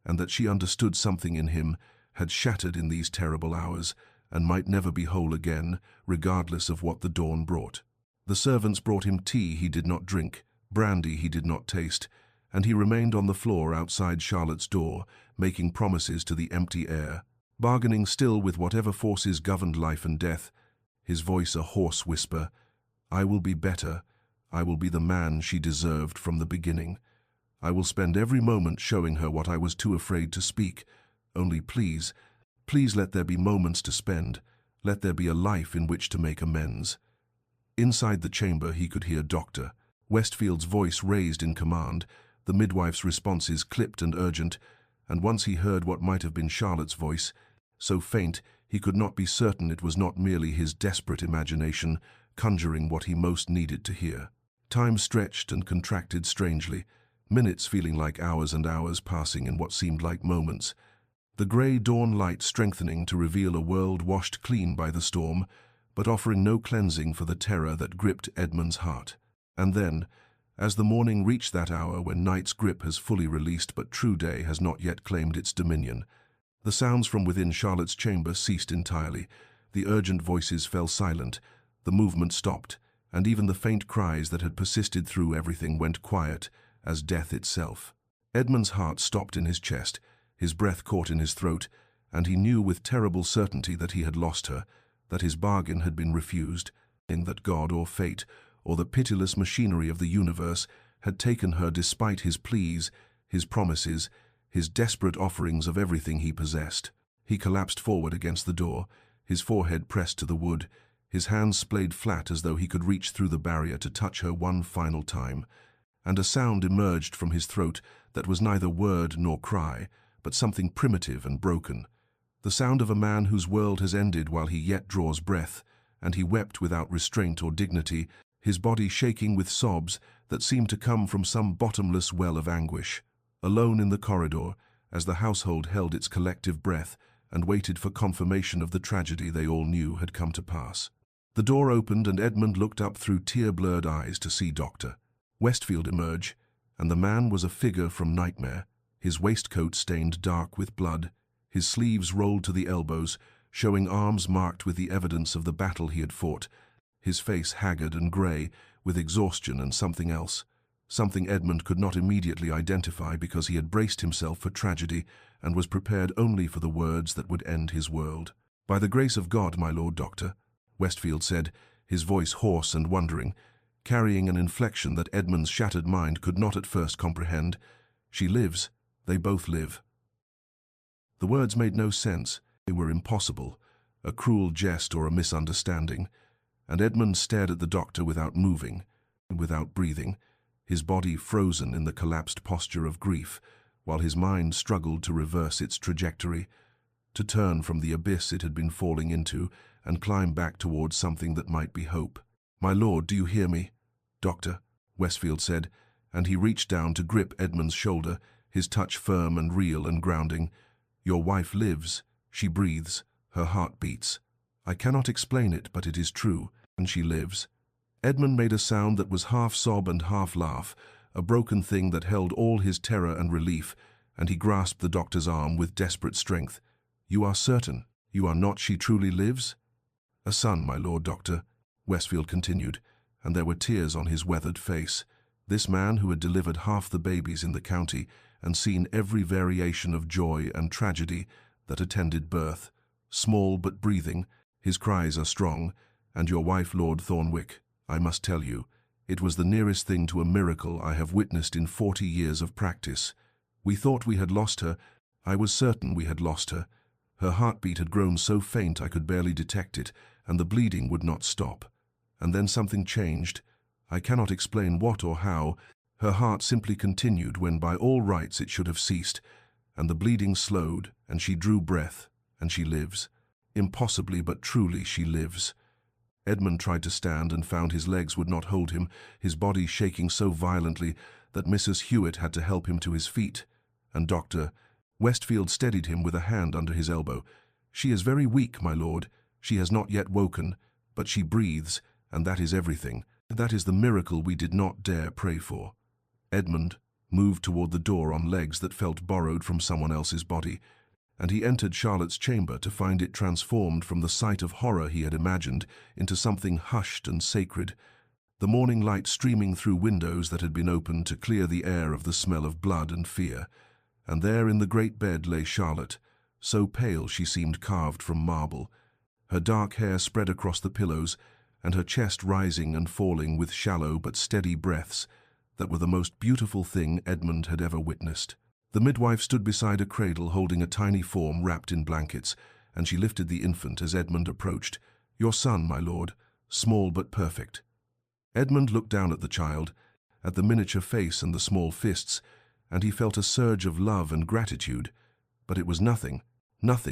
and that she understood something in him, had shattered in these terrible hours, and might never be whole again, regardless of what the dawn brought. The servants brought him tea he did not drink, brandy he did not taste, and he remained on the floor outside Charlotte's door, making promises to the empty air, bargaining still with whatever forces governed life and death, his voice a hoarse whisper. "I will be better. I will be the man she deserved from the beginning. I will spend every moment showing her what I was too afraid to speak. Only please, please let there be moments to spend. Let there be a life in which to make amends." Inside the chamber he could hear Dr. Westfield's voice raised in command, the midwife's responses clipped and urgent, and once he heard what might have been Charlotte's voice, so faint he could not be certain it was not merely his desperate imagination conjuring what he most needed to hear. Time stretched and contracted strangely, minutes feeling like hours and hours passing in what seemed like moments. The grey dawn light strengthening to reveal a world washed clean by the storm, but offering no cleansing for the terror that gripped Edmund's heart. And then, as the morning reached that hour when night's grip has fully released but true day has not yet claimed its dominion, the sounds from within Charlotte's chamber ceased entirely. The urgent voices fell silent, the movement stopped, and even the faint cries that had persisted through everything went quiet as death itself. Edmund's heart stopped in his chest, his breath caught in his throat, and he knew with terrible certainty that he had lost her, that his bargain had been refused, and that God or fate, or the pitiless machinery of the universe, had taken her despite his pleas, his promises, his desperate offerings of everything he possessed. He collapsed forward against the door, his forehead pressed to the wood, his hands splayed flat as though he could reach through the barrier to touch her one final time, and a sound emerged from his throat that was neither word nor cry, but something primitive and broken. The sound of a man whose world has ended while he yet draws breath, and he wept without restraint or dignity, his body shaking with sobs that seemed to come from some bottomless well of anguish. Alone in the corridor, as the household held its collective breath and waited for confirmation of the tragedy they all knew had come to pass. The door opened and Edmund looked up through tear-blurred eyes to see Dr. Westfield emerge, and the man was a figure from nightmare, his waistcoat stained dark with blood, his sleeves rolled to the elbows, showing arms marked with the evidence of the battle he had fought, his face haggard and grey, with exhaustion and something else, something Edmund could not immediately identify because he had braced himself for tragedy and was prepared only for the words that would end his world. "By the grace of God, my Lord Doctor," Westfield said, his voice hoarse and wondering, carrying an inflection that Edmund's shattered mind could not at first comprehend. "She lives. They both live." The words made no sense. They were impossible, a cruel jest or a misunderstanding, and Edmund stared at the doctor without moving, without breathing, his body frozen in the collapsed posture of grief, while his mind struggled to reverse its trajectory, to turn from the abyss it had been falling into and climb back towards something that might be hope. "My lord, do you hear me?" "Doctor," Westfield said, and he reached down to grip Edmund's shoulder, his touch firm and real and grounding. "Your wife lives. She breathes. Her heart beats. I cannot explain it, but it is true, and she lives." Edmund made a sound that was half sob and half laugh, a broken thing that held all his terror and relief, and he grasped the doctor's arm with desperate strength. "You are certain? You are not? She truly lives?" "A son, my Lord Doctor," Westfield continued, and there were tears on his weathered face. This man who had delivered half the babies in the county and seen every variation of joy and tragedy that attended birth, small but breathing, his cries are strong, and your wife, Lord Thornwick, I must tell you, it was the nearest thing to a miracle I have witnessed in 40 years of practice. We thought we had lost her. I was certain we had lost her. Her heartbeat had grown so faint I could barely detect it, and the bleeding would not stop. And then something changed. I cannot explain what or how. Her heart simply continued when by all rights it should have ceased, and the bleeding slowed, and she drew breath, and she lives. Impossibly but truly she lives. Edmund tried to stand and found his legs would not hold him, his body shaking so violently that Mrs. Hewitt had to help him to his feet, and Dr. Westfield steadied him with a hand under his elbow. "She is very weak, my lord. She has not yet woken, but she breathes, and that is everything. That is the miracle we did not dare pray for." Edmund moved toward the door on legs that felt borrowed from someone else's body, and he entered Charlotte's chamber to find it transformed from the sight of horror he had imagined into something hushed and sacred, the morning light streaming through windows that had been opened to clear the air of the smell of blood and fear. And there in the great bed lay Charlotte, so pale she seemed carved from marble, her dark hair spread across the pillows, and her chest rising and falling with shallow but steady breaths that were the most beautiful thing Edmund had ever witnessed. The midwife stood beside a cradle holding a tiny form wrapped in blankets, and she lifted the infant as Edmund approached. "Your son, my lord, small but perfect." Edmund looked down at the child, at the miniature face and the small fists, and he felt a surge of love and gratitude, but it was nothing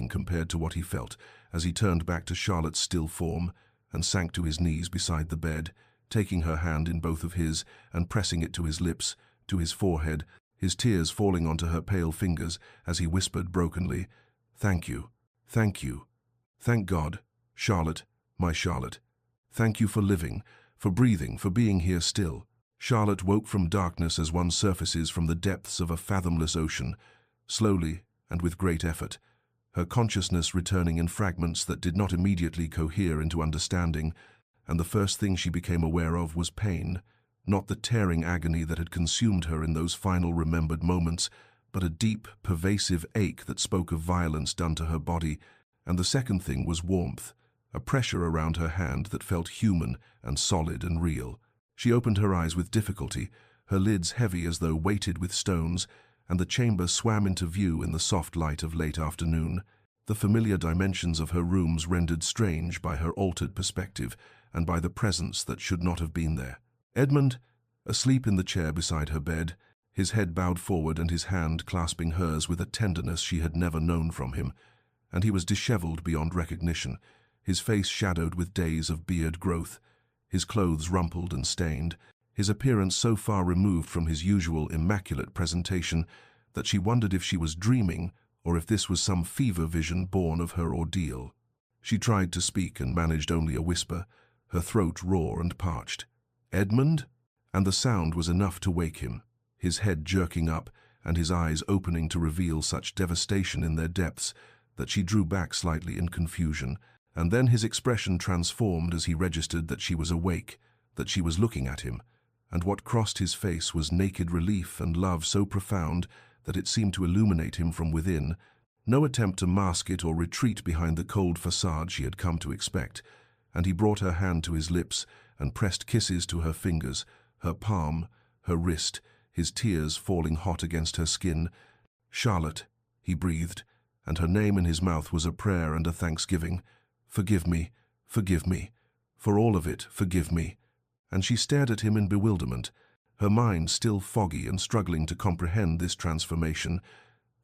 compared to what he felt as he turned back to Charlotte's still form and sank to his knees beside the bed, taking her hand in both of his and pressing it to his lips, to his forehead, his tears falling onto her pale fingers as he whispered brokenly, "Thank you, thank you, thank God, Charlotte, My Charlotte, thank you for living, for breathing, for being here still. Charlotte woke from darkness as one surfaces from the depths of a fathomless ocean, slowly and with great effort, her consciousness returning in fragments that did not immediately cohere into understanding, and the first thing she became aware of was pain, not the tearing agony that had consumed her in those final remembered moments, but a deep, pervasive ache that spoke of violence done to her body, and the second thing was warmth, a pressure around her hand that felt human and solid and real. She opened her eyes with difficulty, her lids heavy as though weighted with stones, and the chamber swam into view in the soft light of late afternoon, the familiar dimensions of her rooms rendered strange by her altered perspective and by the presence that should not have been there. Edmund, asleep in the chair beside her bed, his head bowed forward and his hand clasping hers with a tenderness she had never known from him, and he was disheveled beyond recognition, his face shadowed with days of beard growth, his clothes rumpled and stained, his appearance so far removed from his usual immaculate presentation that she wondered if she was dreaming or if this was some fever vision born of her ordeal. She tried to speak and managed only a whisper, her throat raw and parched. "Edmund?" And the sound was enough to wake him, his head jerking up and his eyes opening to reveal such devastation in their depths that she drew back slightly in confusion, and then his expression transformed as he registered that she was awake, that she was looking at him, and what crossed his face was naked relief and love so profound that it seemed to illuminate him from within, no attempt to mask it or retreat behind the cold facade she had come to expect, and he brought her hand to his lips and pressed kisses to her fingers, her palm, her wrist, his tears falling hot against her skin. "Charlotte," he breathed, and her name in his mouth was a prayer and a thanksgiving. Forgive me, for all of it, forgive me." And she stared at him in bewilderment, her mind still foggy and struggling to comprehend this transformation,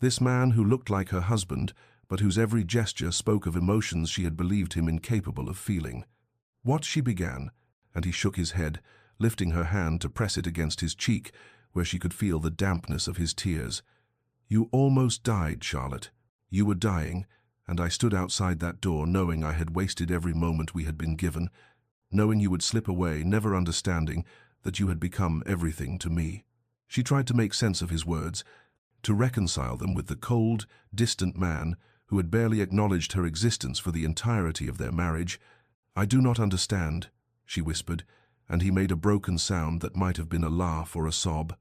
this man who looked like her husband, but whose every gesture spoke of emotions she had believed him incapable of feeling. "What?" she began, and he shook his head, lifting her hand to press it against his cheek, where she could feel the dampness of his tears. "You almost died, Charlotte. You were dying, and I stood outside that door knowing I had wasted every moment we had been given, knowing you would slip away, never understanding that you had become everything to me." She tried to make sense of his words, to reconcile them with the cold, distant man who had barely acknowledged her existence for the entirety of their marriage. "I do not understand," she whispered, and he made a broken sound that might have been a laugh or a sob.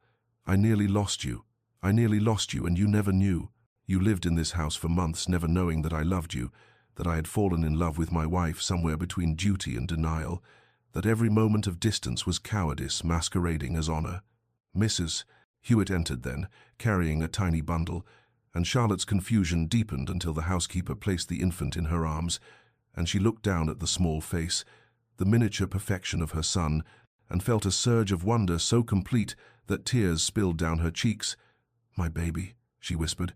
"I nearly lost you. I nearly lost you, and you never knew. You lived in this house for months, never knowing that I loved you, that I had fallen in love with my wife somewhere between duty and denial, that every moment of distance was cowardice masquerading as honor." "Mrs." Hewitt entered then, carrying a tiny bundle, and Charlotte's confusion deepened until the housekeeper placed the infant in her arms, and she looked down at the small face, the miniature perfection of her son, and felt a surge of wonder so complete that tears spilled down her cheeks. "My baby," she whispered.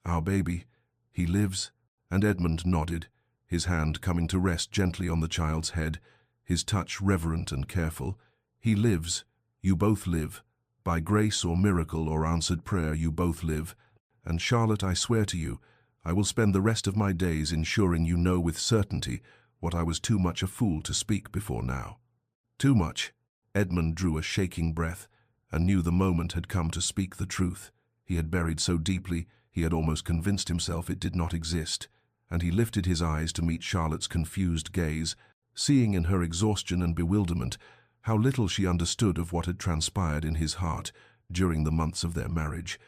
"Our baby. He lives?" And Edmund nodded, his hand coming to rest gently on the child's head, his touch reverent and careful. "He lives. You both live. By grace or miracle or answered prayer, you both live. And Charlotte, I swear to you, I will spend the rest of my days ensuring you know with certainty what I was too much a fool to speak before now." Too much. Edmund drew a shaking breath and knew the moment had come to speak the truth. He had buried so deeply, he had almost convinced himself it did not exist, and he lifted his eyes to meet Charlotte's confused gaze, seeing in her exhaustion and bewilderment how little she understood of what had transpired in his heart during the months of their marriage,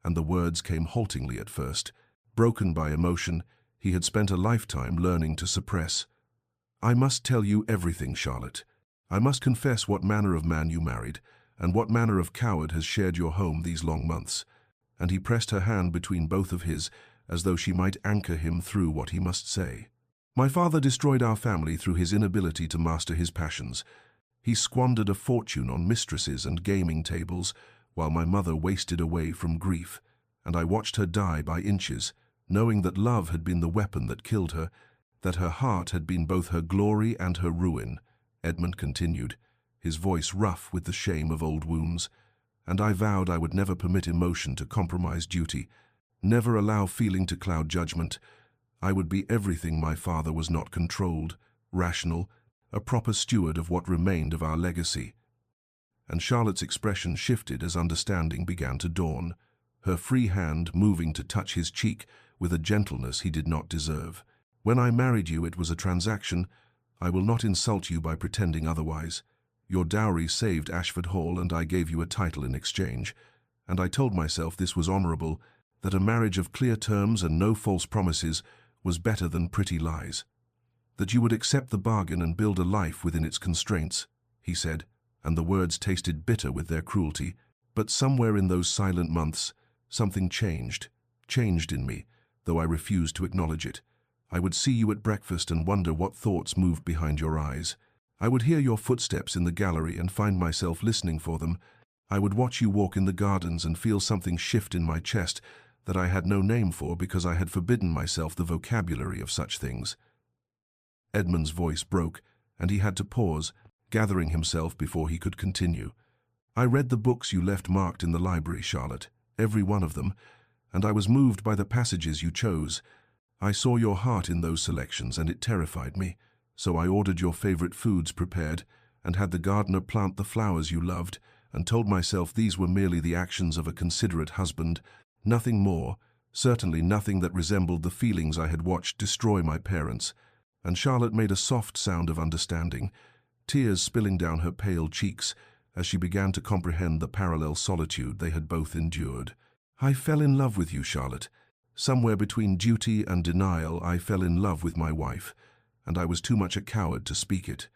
and the words came haltingly at first, broken by emotion he had spent a lifetime learning to suppress. "I must tell you everything, Charlotte. I must confess what manner of man you married, and what manner of coward has shared your home these long months." And he pressed her hand between both of his, as though she might anchor him through what he must say. "My father destroyed our family through his inability to master his passions. He squandered a fortune on mistresses and gaming tables, while my mother wasted away from grief, and I watched her die by inches, knowing that love had been the weapon that killed her, that her heart had been both her glory and her ruin," Edmund continued, his voice rough with the shame of old wounds. "And I vowed I would never permit emotion to compromise duty, never allow feeling to cloud judgment. I would be everything my father was not controlled, rational, a proper steward of what remained of our legacy. And Charlotte's expression shifted as understanding began to dawn, her free hand moving to touch his cheek with a gentleness he did not deserve. When I married you, it was a transaction. I will not insult you by pretending otherwise. Your dowry saved Ashford Hall, and I gave you a title in exchange. And I told myself this was honorable, that a marriage of clear terms and no false promises was better than pretty lies. That you would accept the bargain and build a life within its constraints, he said, and the words tasted bitter with their cruelty. But somewhere in those silent months, something changed in me, though I refused to acknowledge it. I would see you at breakfast and wonder what thoughts moved behind your eyes. I would hear your footsteps in the gallery and find myself listening for them. I would watch you walk in the gardens and feel something shift in my chest that I had no name for because I had forbidden myself the vocabulary of such things. Edmund's voice broke, and he had to pause, gathering himself before he could continue. I read the books you left marked in the library, Charlotte, every one of them, and I was moved by the passages you chose. I saw your heart in those selections, and it terrified me, so I ordered your favorite foods prepared, and had the gardener plant the flowers you loved, and told myself these were merely the actions of a considerate husband, nothing more, certainly nothing that resembled the feelings I had watched destroy my parents. And Charlotte made a soft sound of understanding, tears spilling down her pale cheeks as she began to comprehend the parallel solitude they had both endured. I fell in love with you, Charlotte. Somewhere between duty and denial, I fell in love with my wife, and I was too much a coward to speak it,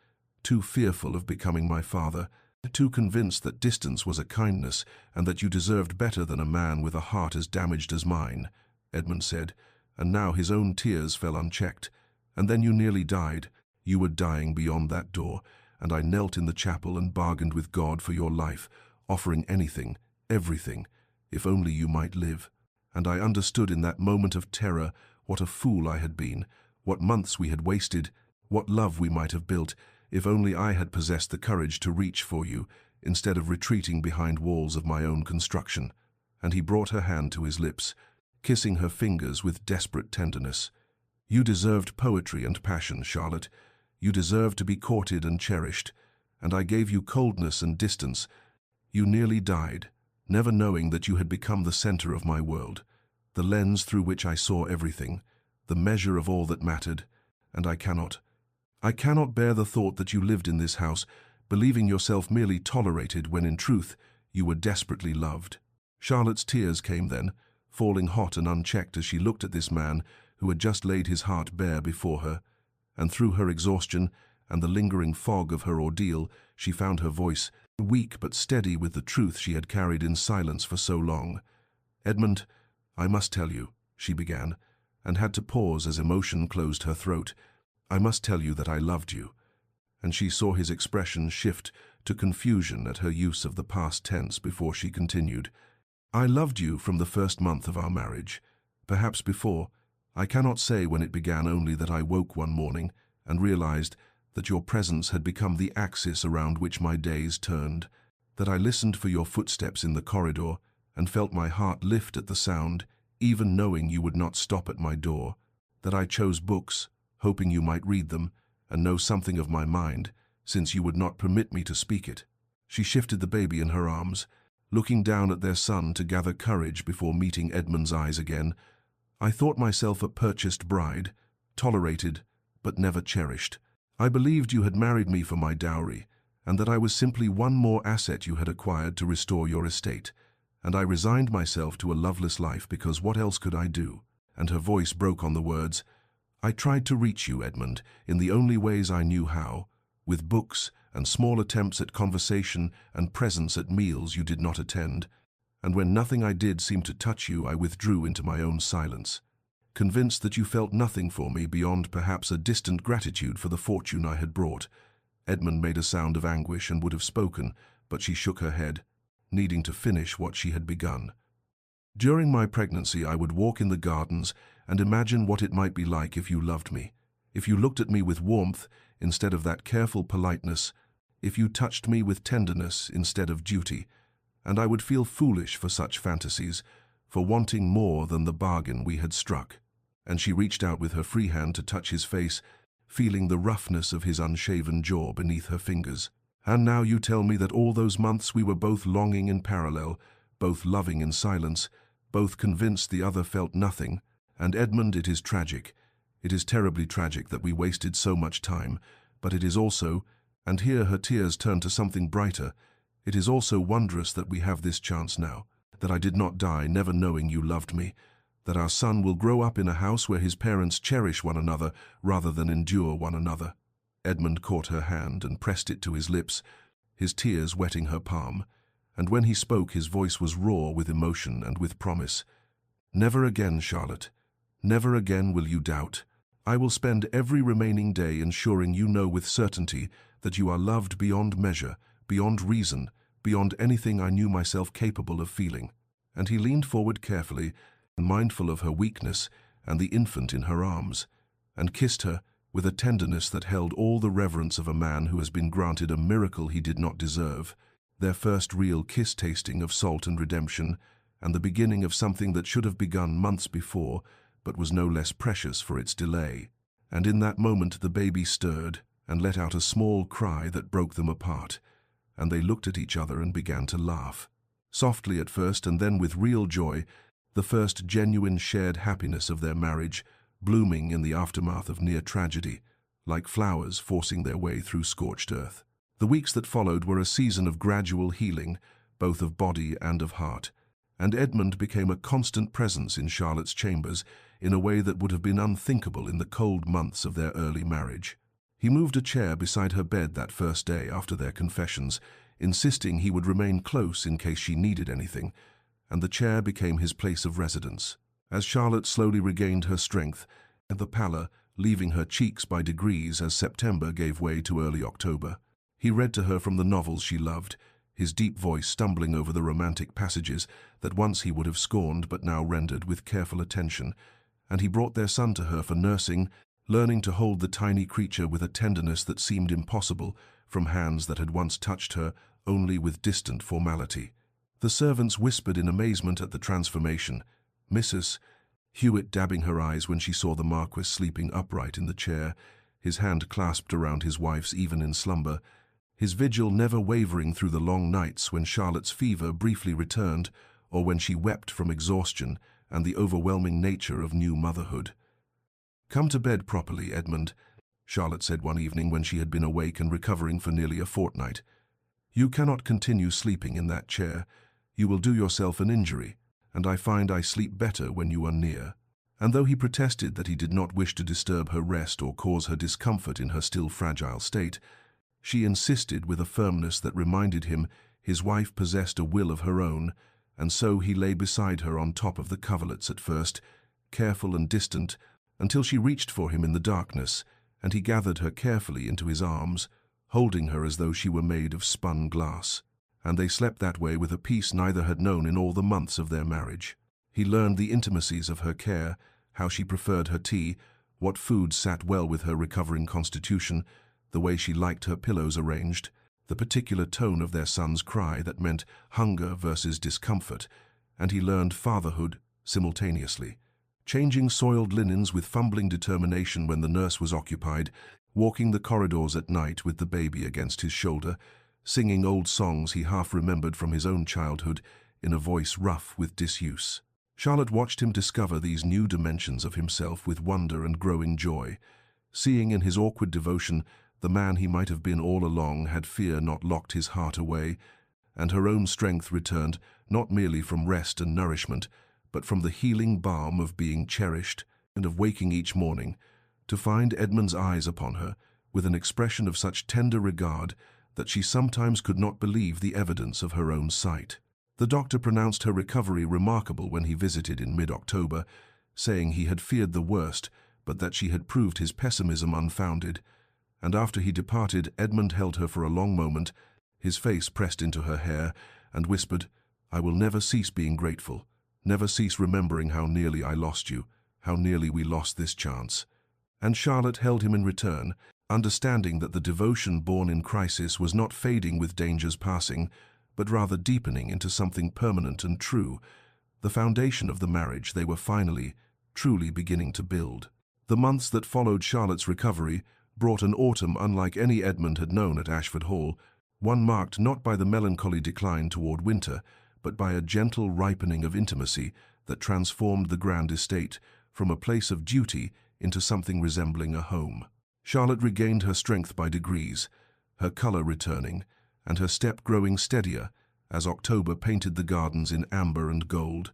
too fearful of becoming my father, too convinced that distance was a kindness and that you deserved better than a man with a heart as damaged as mine, Edmund said, and now his own tears fell unchecked. And then you nearly died. You were dying beyond that door, and I knelt in the chapel and bargained with God for your life, offering anything, everything, if only you might live. And I understood in that moment of terror what a fool I had been, what months we had wasted, what love we might have built, if only I had possessed the courage to reach for you, instead of retreating behind walls of my own construction. And he brought her hand to his lips, kissing her fingers with desperate tenderness. You deserved poetry and passion, Charlotte. You deserved to be courted and cherished, and I gave you coldness and distance. You nearly died, never knowing that you had become the center of my world, the lens through which I saw everything, the measure of all that mattered, and I cannot bear the thought that you lived in this house, believing yourself merely tolerated when in truth you were desperately loved. Charlotte's tears came then, falling hot and unchecked as she looked at this man who had just laid his heart bare before her, and through her exhaustion and the lingering fog of her ordeal, she found her voice, weak but steady with the truth she had carried in silence for so long. Edmund, I must tell you, she began, and had to pause as emotion closed her throat. I must tell you that I loved you. And she saw his expression shift to confusion at her use of the past tense before she continued. I loved you from the first month of our marriage, perhaps before. I cannot say when it began, only that I woke one morning and realized that your presence had become the axis around which my days turned, that I listened for your footsteps in the corridor and felt my heart lift at the sound, even knowing you would not stop at my door, that I chose books, hoping you might read them and know something of my mind, since you would not permit me to speak it. She shifted the baby in her arms, looking down at their son to gather courage before meeting Edmund's eyes again. I thought myself a purchased bride, tolerated, but never cherished. I believed you had married me for my dowry, and that I was simply one more asset you had acquired to restore your estate, and I resigned myself to a loveless life because what else could I do? And her voice broke on the words. I tried to reach you, Edmund, in the only ways I knew how, with books and small attempts at conversation and presence at meals you did not attend. And when nothing I did seemed to touch you, I withdrew into my own silence, convinced that you felt nothing for me beyond perhaps a distant gratitude for the fortune I had brought. Edmund made a sound of anguish and would have spoken, but she shook her head, needing to finish what she had begun. During my pregnancy, I would walk in the gardens and imagine what it might be like if you loved me, if you looked at me with warmth instead of that careful politeness, if you touched me with tenderness instead of duty, and I would feel foolish for such fantasies, for wanting more than the bargain we had struck. And she reached out with her free hand to touch his face, feeling the roughness of his unshaven jaw beneath her fingers. "And now you tell me that all those months we were both longing in parallel, both loving in silence, both convinced the other felt nothing. And Edmund, it is tragic. It is terribly tragic that we wasted so much time, but it is also," and here her tears turned to something brighter, "it is also wondrous that we have this chance now, that I did not die never knowing you loved me, that our son will grow up in a house where his parents cherish one another rather than endure one another." Edmund caught her hand and pressed it to his lips, his tears wetting her palm, and when he spoke his voice was raw with emotion and with promise. "Never again, Charlotte. Never again will you doubt. I will spend every remaining day ensuring you know with certainty that you are loved beyond measure, beyond reason, beyond anything I knew myself capable of feeling." And he leaned forward carefully, mindful of her weakness and the infant in her arms, and kissed her with a tenderness that held all the reverence of a man who has been granted a miracle he did not deserve, their first real kiss-tasting of salt and redemption, and the beginning of something that should have begun months before, but was no less precious for its delay. And in that moment the baby stirred and let out a small cry that broke them apart, and they looked at each other and began to laugh. Softly at first, and then with real joy, the first genuine shared happiness of their marriage, blooming in the aftermath of near tragedy, like flowers forcing their way through scorched earth. The weeks that followed were a season of gradual healing, both of body and of heart, and Edmund became a constant presence in Charlotte's chambers in a way that would have been unthinkable in the cold months of their early marriage. He moved a chair beside her bed that first day after their confessions, insisting he would remain close in case she needed anything, and the chair became his place of residence. As Charlotte slowly regained her strength, and the pallor leaving her cheeks by degrees as September gave way to early October, he read to her from the novels she loved, his deep voice stumbling over the romantic passages that once he would have scorned but now rendered with careful attention, and he brought their son to her for nursing, learning to hold the tiny creature with a tenderness that seemed impossible from hands that had once touched her only with distant formality. The servants whispered in amazement at the transformation. Mrs. Hewitt dabbing her eyes when she saw the Marquess sleeping upright in the chair, his hand clasped around his wife's even in slumber, his vigil never wavering through the long nights when Charlotte's fever briefly returned or when she wept from exhaustion and the overwhelming nature of new motherhood. "Come to bed properly, Edmund," Charlotte said one evening when she had been awake and recovering for nearly a fortnight. "You cannot continue sleeping in that chair. You will do yourself an injury, and I find I sleep better when you are near." And though he protested that he did not wish to disturb her rest or cause her discomfort in her still fragile state, she insisted with a firmness that reminded him his wife possessed a will of her own, and so he lay beside her on top of the coverlets at first, careful and distant, until she reached for him in the darkness, and he gathered her carefully into his arms, holding her as though she were made of spun glass. And they slept that way with a peace neither had known in all the months of their marriage. He learned the intimacies of her care, how she preferred her tea, what foods sat well with her recovering constitution, the way she liked her pillows arranged, the particular tone of their son's cry that meant hunger versus discomfort, and he learned fatherhood simultaneously. Changing soiled linens with fumbling determination when the nurse was occupied, walking the corridors at night with the baby against his shoulder, singing old songs he half remembered from his own childhood in a voice rough with disuse. Charlotte watched him discover these new dimensions of himself with wonder and growing joy. Seeing in his awkward devotion the man he might have been all along had fear not locked his heart away, and her own strength returned not merely from rest and nourishment, but from the healing balm of being cherished and of waking each morning, to find Edmund's eyes upon her with an expression of such tender regard that she sometimes could not believe the evidence of her own sight. The doctor pronounced her recovery remarkable when he visited in mid-October, saying he had feared the worst, but that she had proved his pessimism unfounded. And after he departed, Edmund held her for a long moment, his face pressed into her hair, and whispered, "I will never cease being grateful, never cease remembering how nearly I lost you, how nearly we lost this chance." And Charlotte held him in return, understanding that the devotion born in crisis was not fading with dangers passing, but rather deepening into something permanent and true, the foundation of the marriage they were finally, truly beginning to build. The months that followed Charlotte's recovery brought an autumn unlike any Edmund had known at Ashford Hall, one marked not by the melancholy decline toward winter, but by a gentle ripening of intimacy that transformed the grand estate from a place of duty into something resembling a home. Charlotte regained her strength by degrees, her colour returning, and her step growing steadier as October painted the gardens in amber and gold.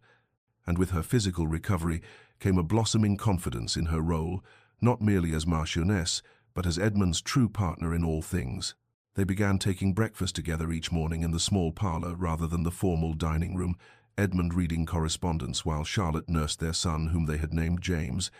And with her physical recovery came a blossoming confidence in her role, not merely as Marchioness, but as Edmund's true partner in all things. They began taking breakfast together each morning in the small parlour rather than the formal dining room, Edmund reading correspondence while Charlotte nursed their son, whom they had named James.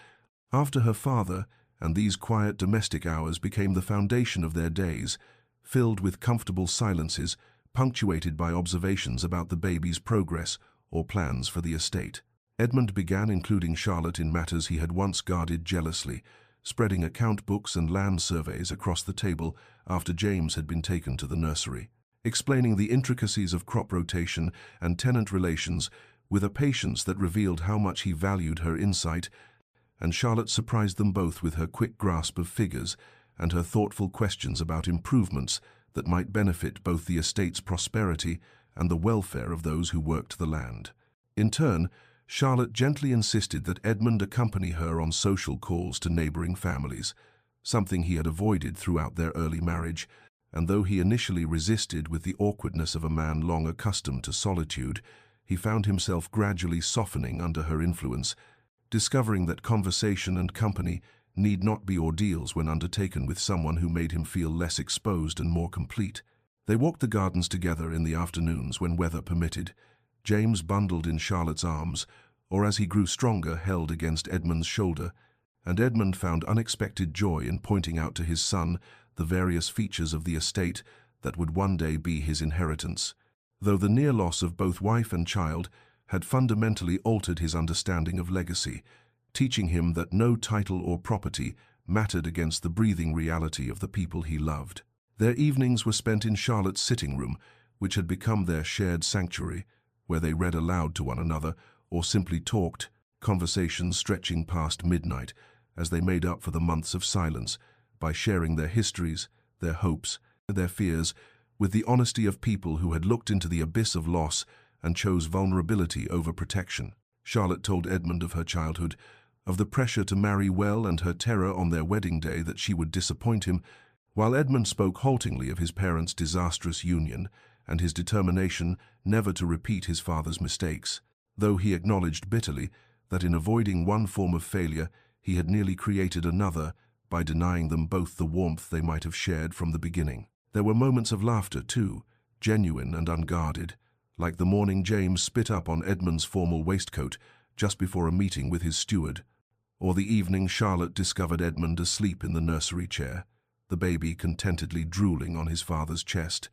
After her father, and these quiet domestic hours became the foundation of their days, filled with comfortable silences, punctuated by observations about the baby's progress or plans for the estate. Edmund began including Charlotte in matters he had once guarded jealously, spreading account books and land surveys across the table after James had been taken to the nursery, explaining the intricacies of crop rotation and tenant relations with a patience that revealed how much he valued her insight, and Charlotte surprised them both with her quick grasp of figures and her thoughtful questions about improvements that might benefit both the estate's prosperity and the welfare of those who worked the land. In turn, Charlotte gently insisted that Edmund accompany her on social calls to neighbouring families, something he had avoided throughout their early marriage, and though he initially resisted with the awkwardness of a man long accustomed to solitude, he found himself gradually softening under her influence, discovering that conversation and company need not be ordeals when undertaken with someone who made him feel less exposed and more complete. They walked the gardens together in the afternoons when weather permitted, James bundled in Charlotte's arms, or as he grew stronger held against Edmund's shoulder, and Edmund found unexpected joy in pointing out to his son the various features of the estate that would one day be his inheritance, though the near loss of both wife and child had fundamentally altered his understanding of legacy, teaching him that no title or property mattered against the breathing reality of the people he loved. Their evenings were spent in Charlotte's sitting room, which had become their shared sanctuary, where they read aloud to one another or simply talked, conversations stretching past midnight as they made up for the months of silence by sharing their histories, their hopes, and their fears with the honesty of people who had looked into the abyss of loss and chose vulnerability over protection. Charlotte told Edmund of her childhood, of the pressure to marry well and her terror on their wedding day that she would disappoint him, while Edmund spoke haltingly of his parents' disastrous union and his determination never to repeat his father's mistakes, though he acknowledged bitterly that in avoiding one form of failure he had nearly created another by denying them both the warmth they might have shared from the beginning. There were moments of laughter too, genuine and unguarded, like the morning James spit up on Edmund's formal waistcoat just before a meeting with his steward, or the evening Charlotte discovered Edmund asleep in the nursery chair, the baby contentedly drooling on his father's chest.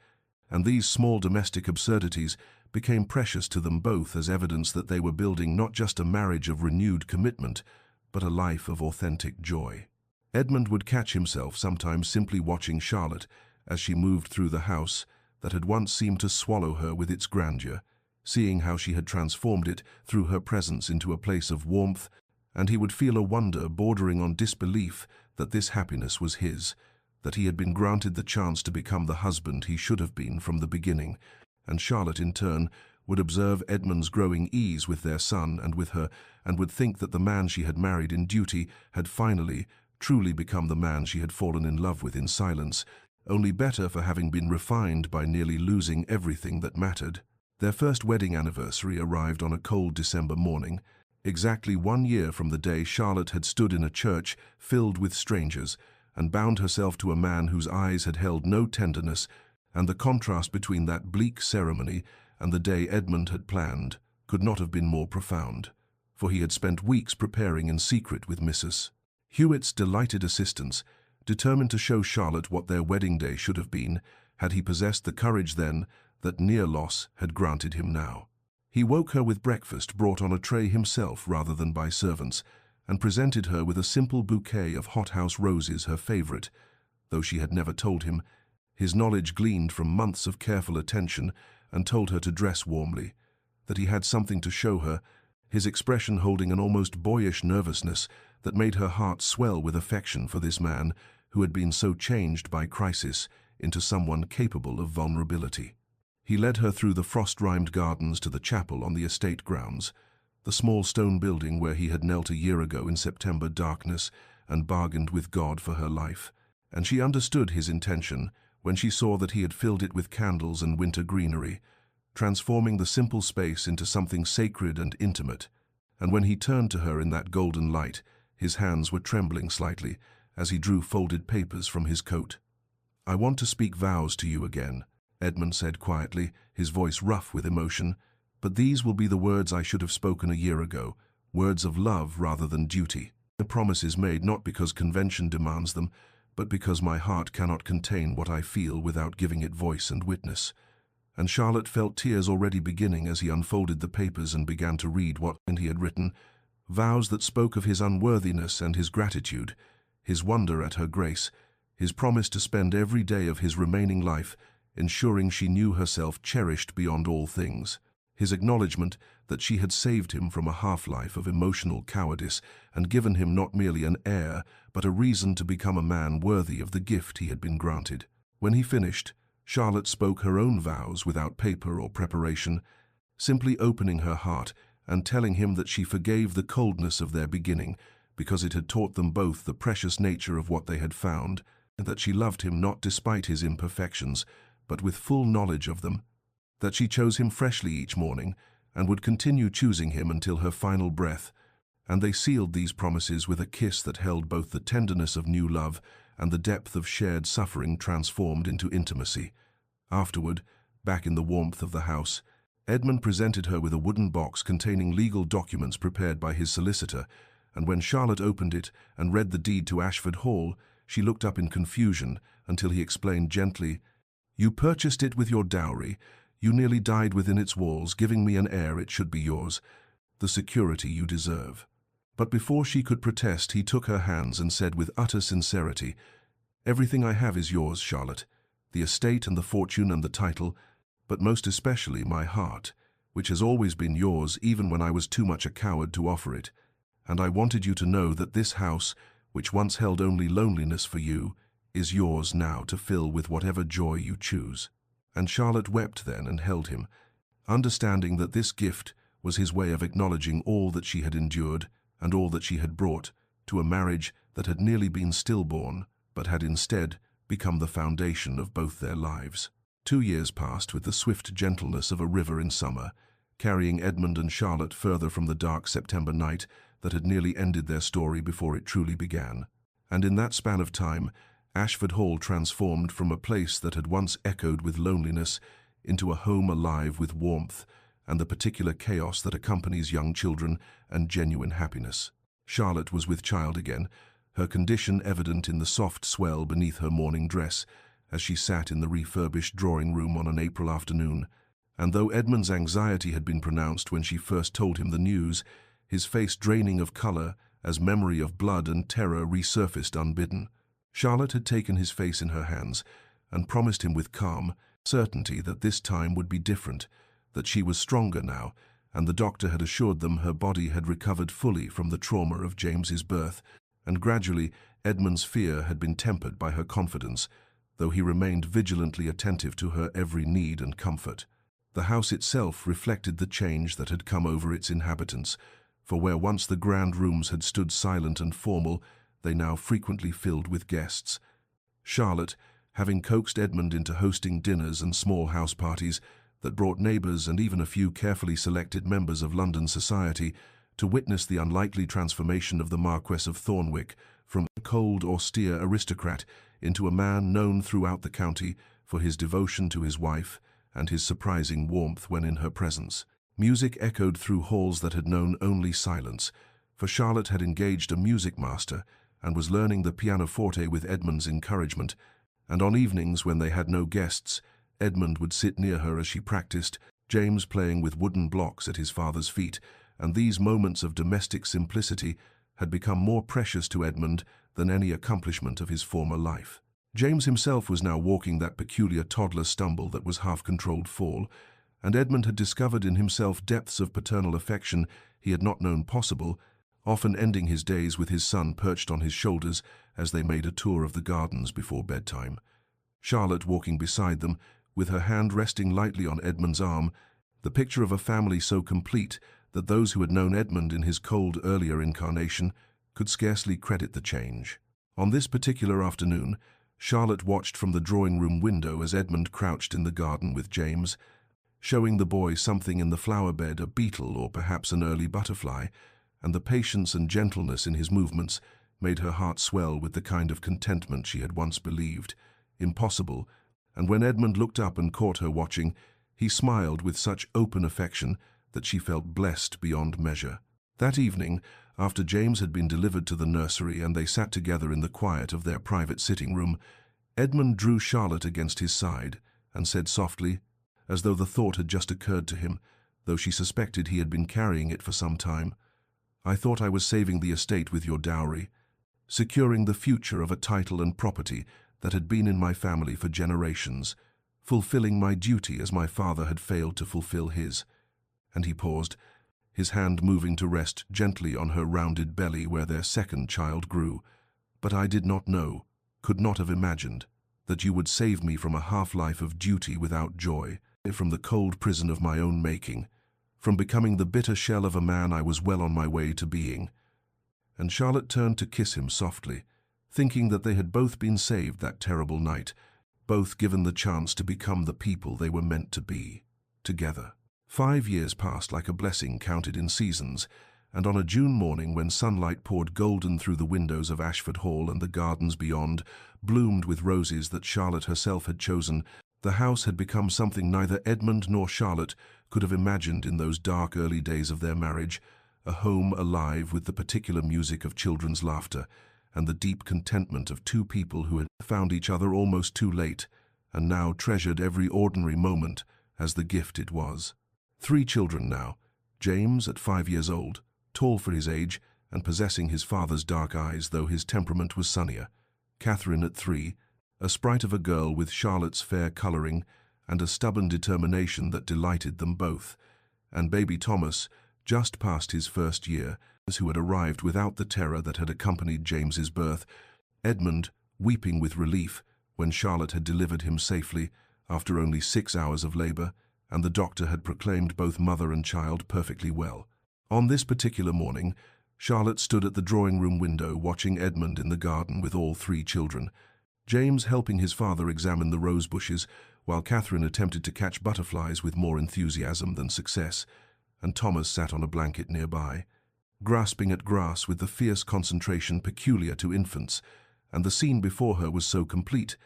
And these small domestic absurdities became precious to them both as evidence that they were building not just a marriage of renewed commitment, but a life of authentic joy. Edmund would catch himself sometimes simply watching Charlotte as she moved through the house that had once seemed to swallow her with its grandeur, seeing how she had transformed it through her presence into a place of warmth, and he would feel a wonder bordering on disbelief that this happiness was his, that he had been granted the chance to become the husband he should have been from the beginning, and Charlotte in turn would observe Edmund's growing ease with their son and with her, and would think that the man she had married in duty had finally, truly become the man she had fallen in love with in silence, only better for having been refined by nearly losing everything that mattered. Their first wedding anniversary arrived on a cold December morning, exactly 1 year from the day Charlotte had stood in a church filled with strangers, and bound herself to a man whose eyes had held no tenderness, and the contrast between that bleak ceremony and the day Edmund had planned could not have been more profound, for he had spent weeks preparing in secret with Mrs. Hewitt's delighted assistance, determined to show Charlotte what their wedding day should have been, had he possessed the courage then that near loss had granted him now. He woke her with breakfast brought on a tray himself rather than by servants, and presented her with a simple bouquet of hothouse roses, her favourite, though she had never told him. His knowledge gleaned from months of careful attention, and told her to dress warmly, that he had something to show her, his expression holding an almost boyish nervousness that made her heart swell with affection for this man who had been so changed by crisis into someone capable of vulnerability. He led her through the frost-rimed gardens to the chapel on the estate grounds, the small stone building where he had knelt a year ago in September darkness and bargained with God for her life. And she understood his intention when she saw that he had filled it with candles and winter greenery, transforming the simple space into something sacred and intimate. And when he turned to her in that golden light, his hands were trembling slightly as he drew folded papers from his coat. "I want to speak vows to you again," Edmund said quietly, his voice rough with emotion. "But these will be the words I should have spoken a year ago, words of love rather than duty. The promises made not because convention demands them, but because my heart cannot contain what I feel without giving it voice and witness." And Charlotte felt tears already beginning as he unfolded the papers and began to read what he had written, vows that spoke of his unworthiness and his gratitude, his wonder at her grace, his promise to spend every day of his remaining life ensuring she knew herself cherished beyond all things, his acknowledgement that she had saved him from a half-life of emotional cowardice and given him not merely an heir, but a reason to become a man worthy of the gift he had been granted. When he finished, Charlotte spoke her own vows without paper or preparation, simply opening her heart and telling him that she forgave the coldness of their beginning because it had taught them both the precious nature of what they had found, and that she loved him not despite his imperfections, but with full knowledge of them, that she chose him freshly each morning and would continue choosing him until her final breath. And they sealed these promises with a kiss that held both the tenderness of new love and the depth of shared suffering transformed into intimacy. Afterward, back in the warmth of the house, Edmund presented her with a wooden box containing legal documents prepared by his solicitor, and when Charlotte opened it and read the deed to Ashford Hall, she looked up in confusion until he explained gently, "You purchased it with your dowry. You nearly died within its walls, giving me an heir. It should be yours, the security you deserve." But before she could protest, he took her hands and said with utter sincerity, "Everything I have is yours, Charlotte, the estate and the fortune and the title, but most especially my heart, which has always been yours even when I was too much a coward to offer it. And I wanted you to know that this house, which once held only loneliness for you, is yours now to fill with whatever joy you choose." And Charlotte wept then and held him, understanding that this gift was his way of acknowledging all that she had endured and all that she had brought to a marriage that had nearly been stillborn, but had instead become the foundation of both their lives. 2 years passed with the swift gentleness of a river in summer, carrying Edmund and Charlotte further from the dark September night that had nearly ended their story before it truly began. And in that span of time, Ashford Hall transformed from a place that had once echoed with loneliness into a home alive with warmth and the particular chaos that accompanies young children and genuine happiness. Charlotte was with child again, her condition evident in the soft swell beneath her morning dress as she sat in the refurbished drawing-room on an April afternoon. And though Edmund's anxiety had been pronounced when she first told him the news, his face draining of colour as memory of blood and terror resurfaced unbidden, Charlotte had taken his face in her hands and promised him with calm certainty that this time would be different, that she was stronger now, and the doctor had assured them her body had recovered fully from the trauma of James's birth, and gradually Edmund's fear had been tempered by her confidence, though he remained vigilantly attentive to her every need and comfort. The house itself reflected the change that had come over its inhabitants, for where once the grand rooms had stood silent and formal, they now frequently filled with guests. Charlotte, having coaxed Edmund into hosting dinners and small house parties that brought neighbours and even a few carefully selected members of London society to witness the unlikely transformation of the Marquess of Thornwick from a cold, austere aristocrat into a man known throughout the county for his devotion to his wife and his surprising warmth when in her presence. Music echoed through halls that had known only silence, for Charlotte had engaged a music master and was learning the pianoforte with Edmund's encouragement, and on evenings when they had no guests, Edmund would sit near her as she practiced, James playing with wooden blocks at his father's feet, and these moments of domestic simplicity had become more precious to Edmund than any accomplishment of his former life. James himself was now walking that peculiar toddler stumble that was half-controlled fall, and Edmund had discovered in himself depths of paternal affection he had not known possible often ending his days with his son perched on his shoulders as they made a tour of the gardens before bedtime. Charlotte walking beside them, with her hand resting lightly on Edmund's arm, the picture of a family so complete that those who had known Edmund in his cold earlier incarnation could scarcely credit the change. On this particular afternoon, Charlotte watched from the drawing-room window as Edmund crouched in the garden with James, showing the boy something in the flower bed, a beetle or perhaps an early butterfly, and the patience and gentleness in his movements made her heart swell with the kind of contentment she had once believed impossible, and when Edmund looked up and caught her watching, he smiled with such open affection that she felt blessed beyond measure. That evening, after James had been delivered to the nursery and they sat together in the quiet of their private sitting room, Edmund drew Charlotte against his side and said softly, as though the thought had just occurred to him, though she suspected he had been carrying it for some time, "I thought I was saving the estate with your dowry, securing the future of a title and property that had been in my family for generations, fulfilling my duty as my father had failed to fulfill his." And he paused, his hand moving to rest gently on her rounded belly where their second child grew. "But I did not know, could not have imagined, that you would save me from a half-life of duty without joy, from the cold prison of my own making, from becoming the bitter shell of a man I was well on my way to being." And Charlotte turned to kiss him softly, thinking that they had both been saved that terrible night, both given the chance to become the people they were meant to be, together. 5 years passed like a blessing counted in seasons, and on a June morning when sunlight poured golden through the windows of Ashford Hall and the gardens beyond bloomed with roses that Charlotte herself had chosen, the house had become something neither Edmund nor Charlotte could have imagined in those dark early days of their marriage, a home alive with the particular music of children's laughter and the deep contentment of two people who had found each other almost too late and now treasured every ordinary moment as the gift it was. 3 children now, James at 5 years old, tall for his age and possessing his father's dark eyes, though his temperament was sunnier. Catherine at 3, a sprite of a girl with Charlotte's fair colouring and a stubborn determination that delighted them both. And baby Thomas, just past his first year, who had arrived without the terror that had accompanied James's birth, Edmund weeping with relief when Charlotte had delivered him safely after only 6 hours of labour, and the doctor had proclaimed both mother and child perfectly well. On this particular morning, Charlotte stood at the drawing-room window watching Edmund in the garden with all 3 children, James helping his father examine the rose bushes, while Catherine attempted to catch butterflies with more enthusiasm than success, and Thomas sat on a blanket nearby, grasping at grass with the fierce concentration peculiar to infants, and the scene before her was so complete,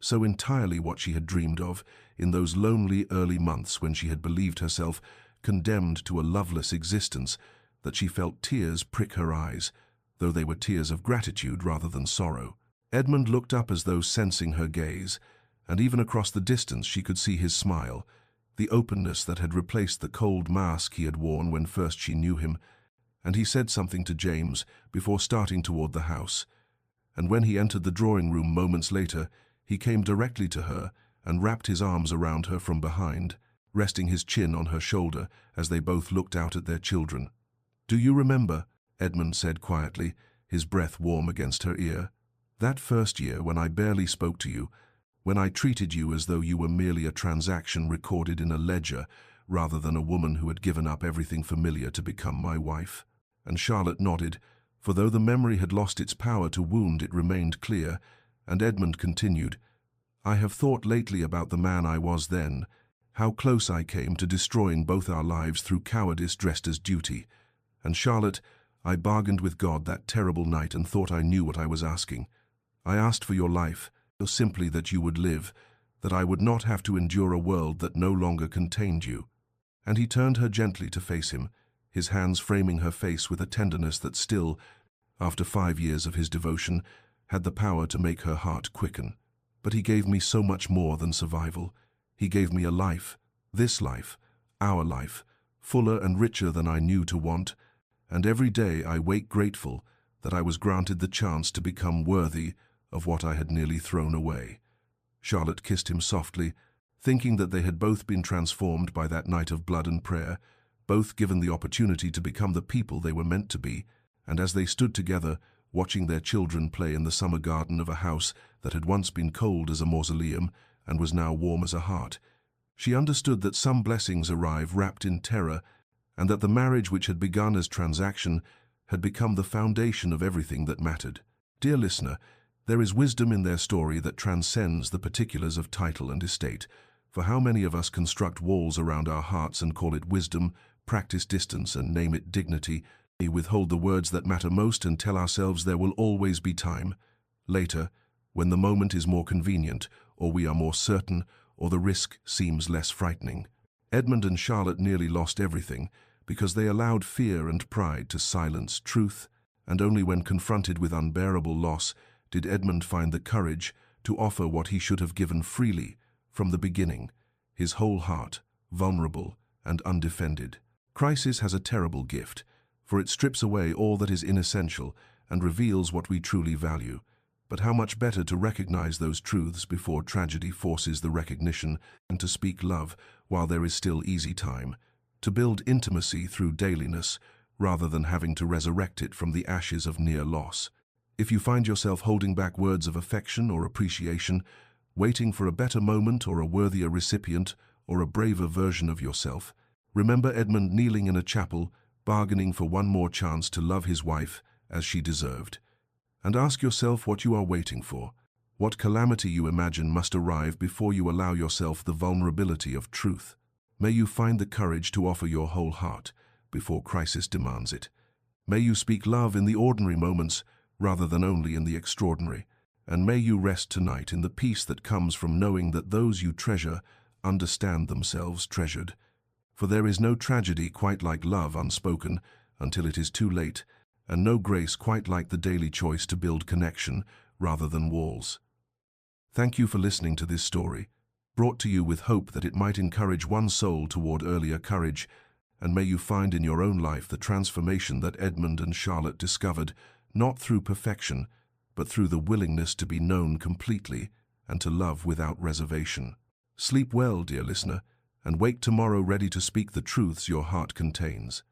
so entirely what she had dreamed of in those lonely early months when she had believed herself condemned to a loveless existence, that she felt tears prick her eyes, though they were tears of gratitude rather than sorrow. Edmund looked up as though sensing her gaze, and even across the distance she could see his smile, the openness that had replaced the cold mask he had worn when first she knew him, and he said something to James before starting toward the house. And when he entered the drawing-room moments later, he came directly to her and wrapped his arms around her from behind, resting his chin on her shoulder as they both looked out at their children. "Do you remember," Edmund said quietly, his breath warm against her ear, "that first year when I barely spoke to you, when I treated you as though you were merely a transaction recorded in a ledger rather than a woman who had given up everything familiar to become my wife?" And Charlotte nodded, for though the memory had lost its power to wound, it remained clear, and Edmund continued, "I have thought lately about the man I was then, how close I came to destroying both our lives through cowardice dressed as duty. And Charlotte, I bargained with God that terrible night and thought I knew what I was asking. I asked for your life, simply that you would live, that I would not have to endure a world that no longer contained you." And he turned her gently to face him, his hands framing her face with a tenderness that still, after 5 years of his devotion, had the power to make her heart quicken. "But he gave me so much more than survival. He gave me a life, this life, our life, fuller and richer than I knew to want, and every day I wake grateful that I was granted the chance to become worthy of what I had nearly thrown away." Charlotte kissed him softly, thinking that they had both been transformed by that night of blood and prayer, both given the opportunity to become the people they were meant to be, And as they stood together, watching their children play in the summer garden of a house that had once been cold as a mausoleum and was now warm as a heart, she understood that some blessings arrive wrapped in terror, and that the marriage which had begun as transaction had become the foundation of everything that mattered. Dear listener, there is wisdom in their story that transcends the particulars of title and estate. For how many of us construct walls around our hearts and call it wisdom, practice distance and name it dignity, we withhold the words that matter most and tell ourselves there will always be time. Later, when the moment is more convenient, or we are more certain, or the risk seems less frightening. Edmund and Charlotte nearly lost everything because they allowed fear and pride to silence truth, and only when confronted with unbearable loss did Edmund find the courage to offer what he should have given freely from the beginning, his whole heart, vulnerable and undefended. Crisis has a terrible gift, for it strips away all that is inessential and reveals what we truly value. But how much better to recognize those truths before tragedy forces the recognition, and to speak love while there is still easy time, to build intimacy through dailiness rather than having to resurrect it from the ashes of near loss. If you find yourself holding back words of affection or appreciation, waiting for a better moment or a worthier recipient or a braver version of yourself, remember Edmund kneeling in a chapel, bargaining for one more chance to love his wife as she deserved. And ask yourself what you are waiting for, what calamity you imagine must arrive before you allow yourself the vulnerability of truth. May you find the courage to offer your whole heart before crisis demands it. May you speak love in the ordinary moments rather than only in the extraordinary. And may you rest tonight in the peace that comes from knowing that those you treasure understand themselves treasured. For there is no tragedy quite like love unspoken until it is too late, and no grace quite like the daily choice to build connection rather than walls. Thank you for listening to this story, brought to you with hope that it might encourage one soul toward earlier courage, and may you find in your own life the transformation that Edmund and Charlotte discovered, not through perfection, but through the willingness to be known completely and to love without reservation. Sleep well, dear listener, and wake tomorrow ready to speak the truths your heart contains.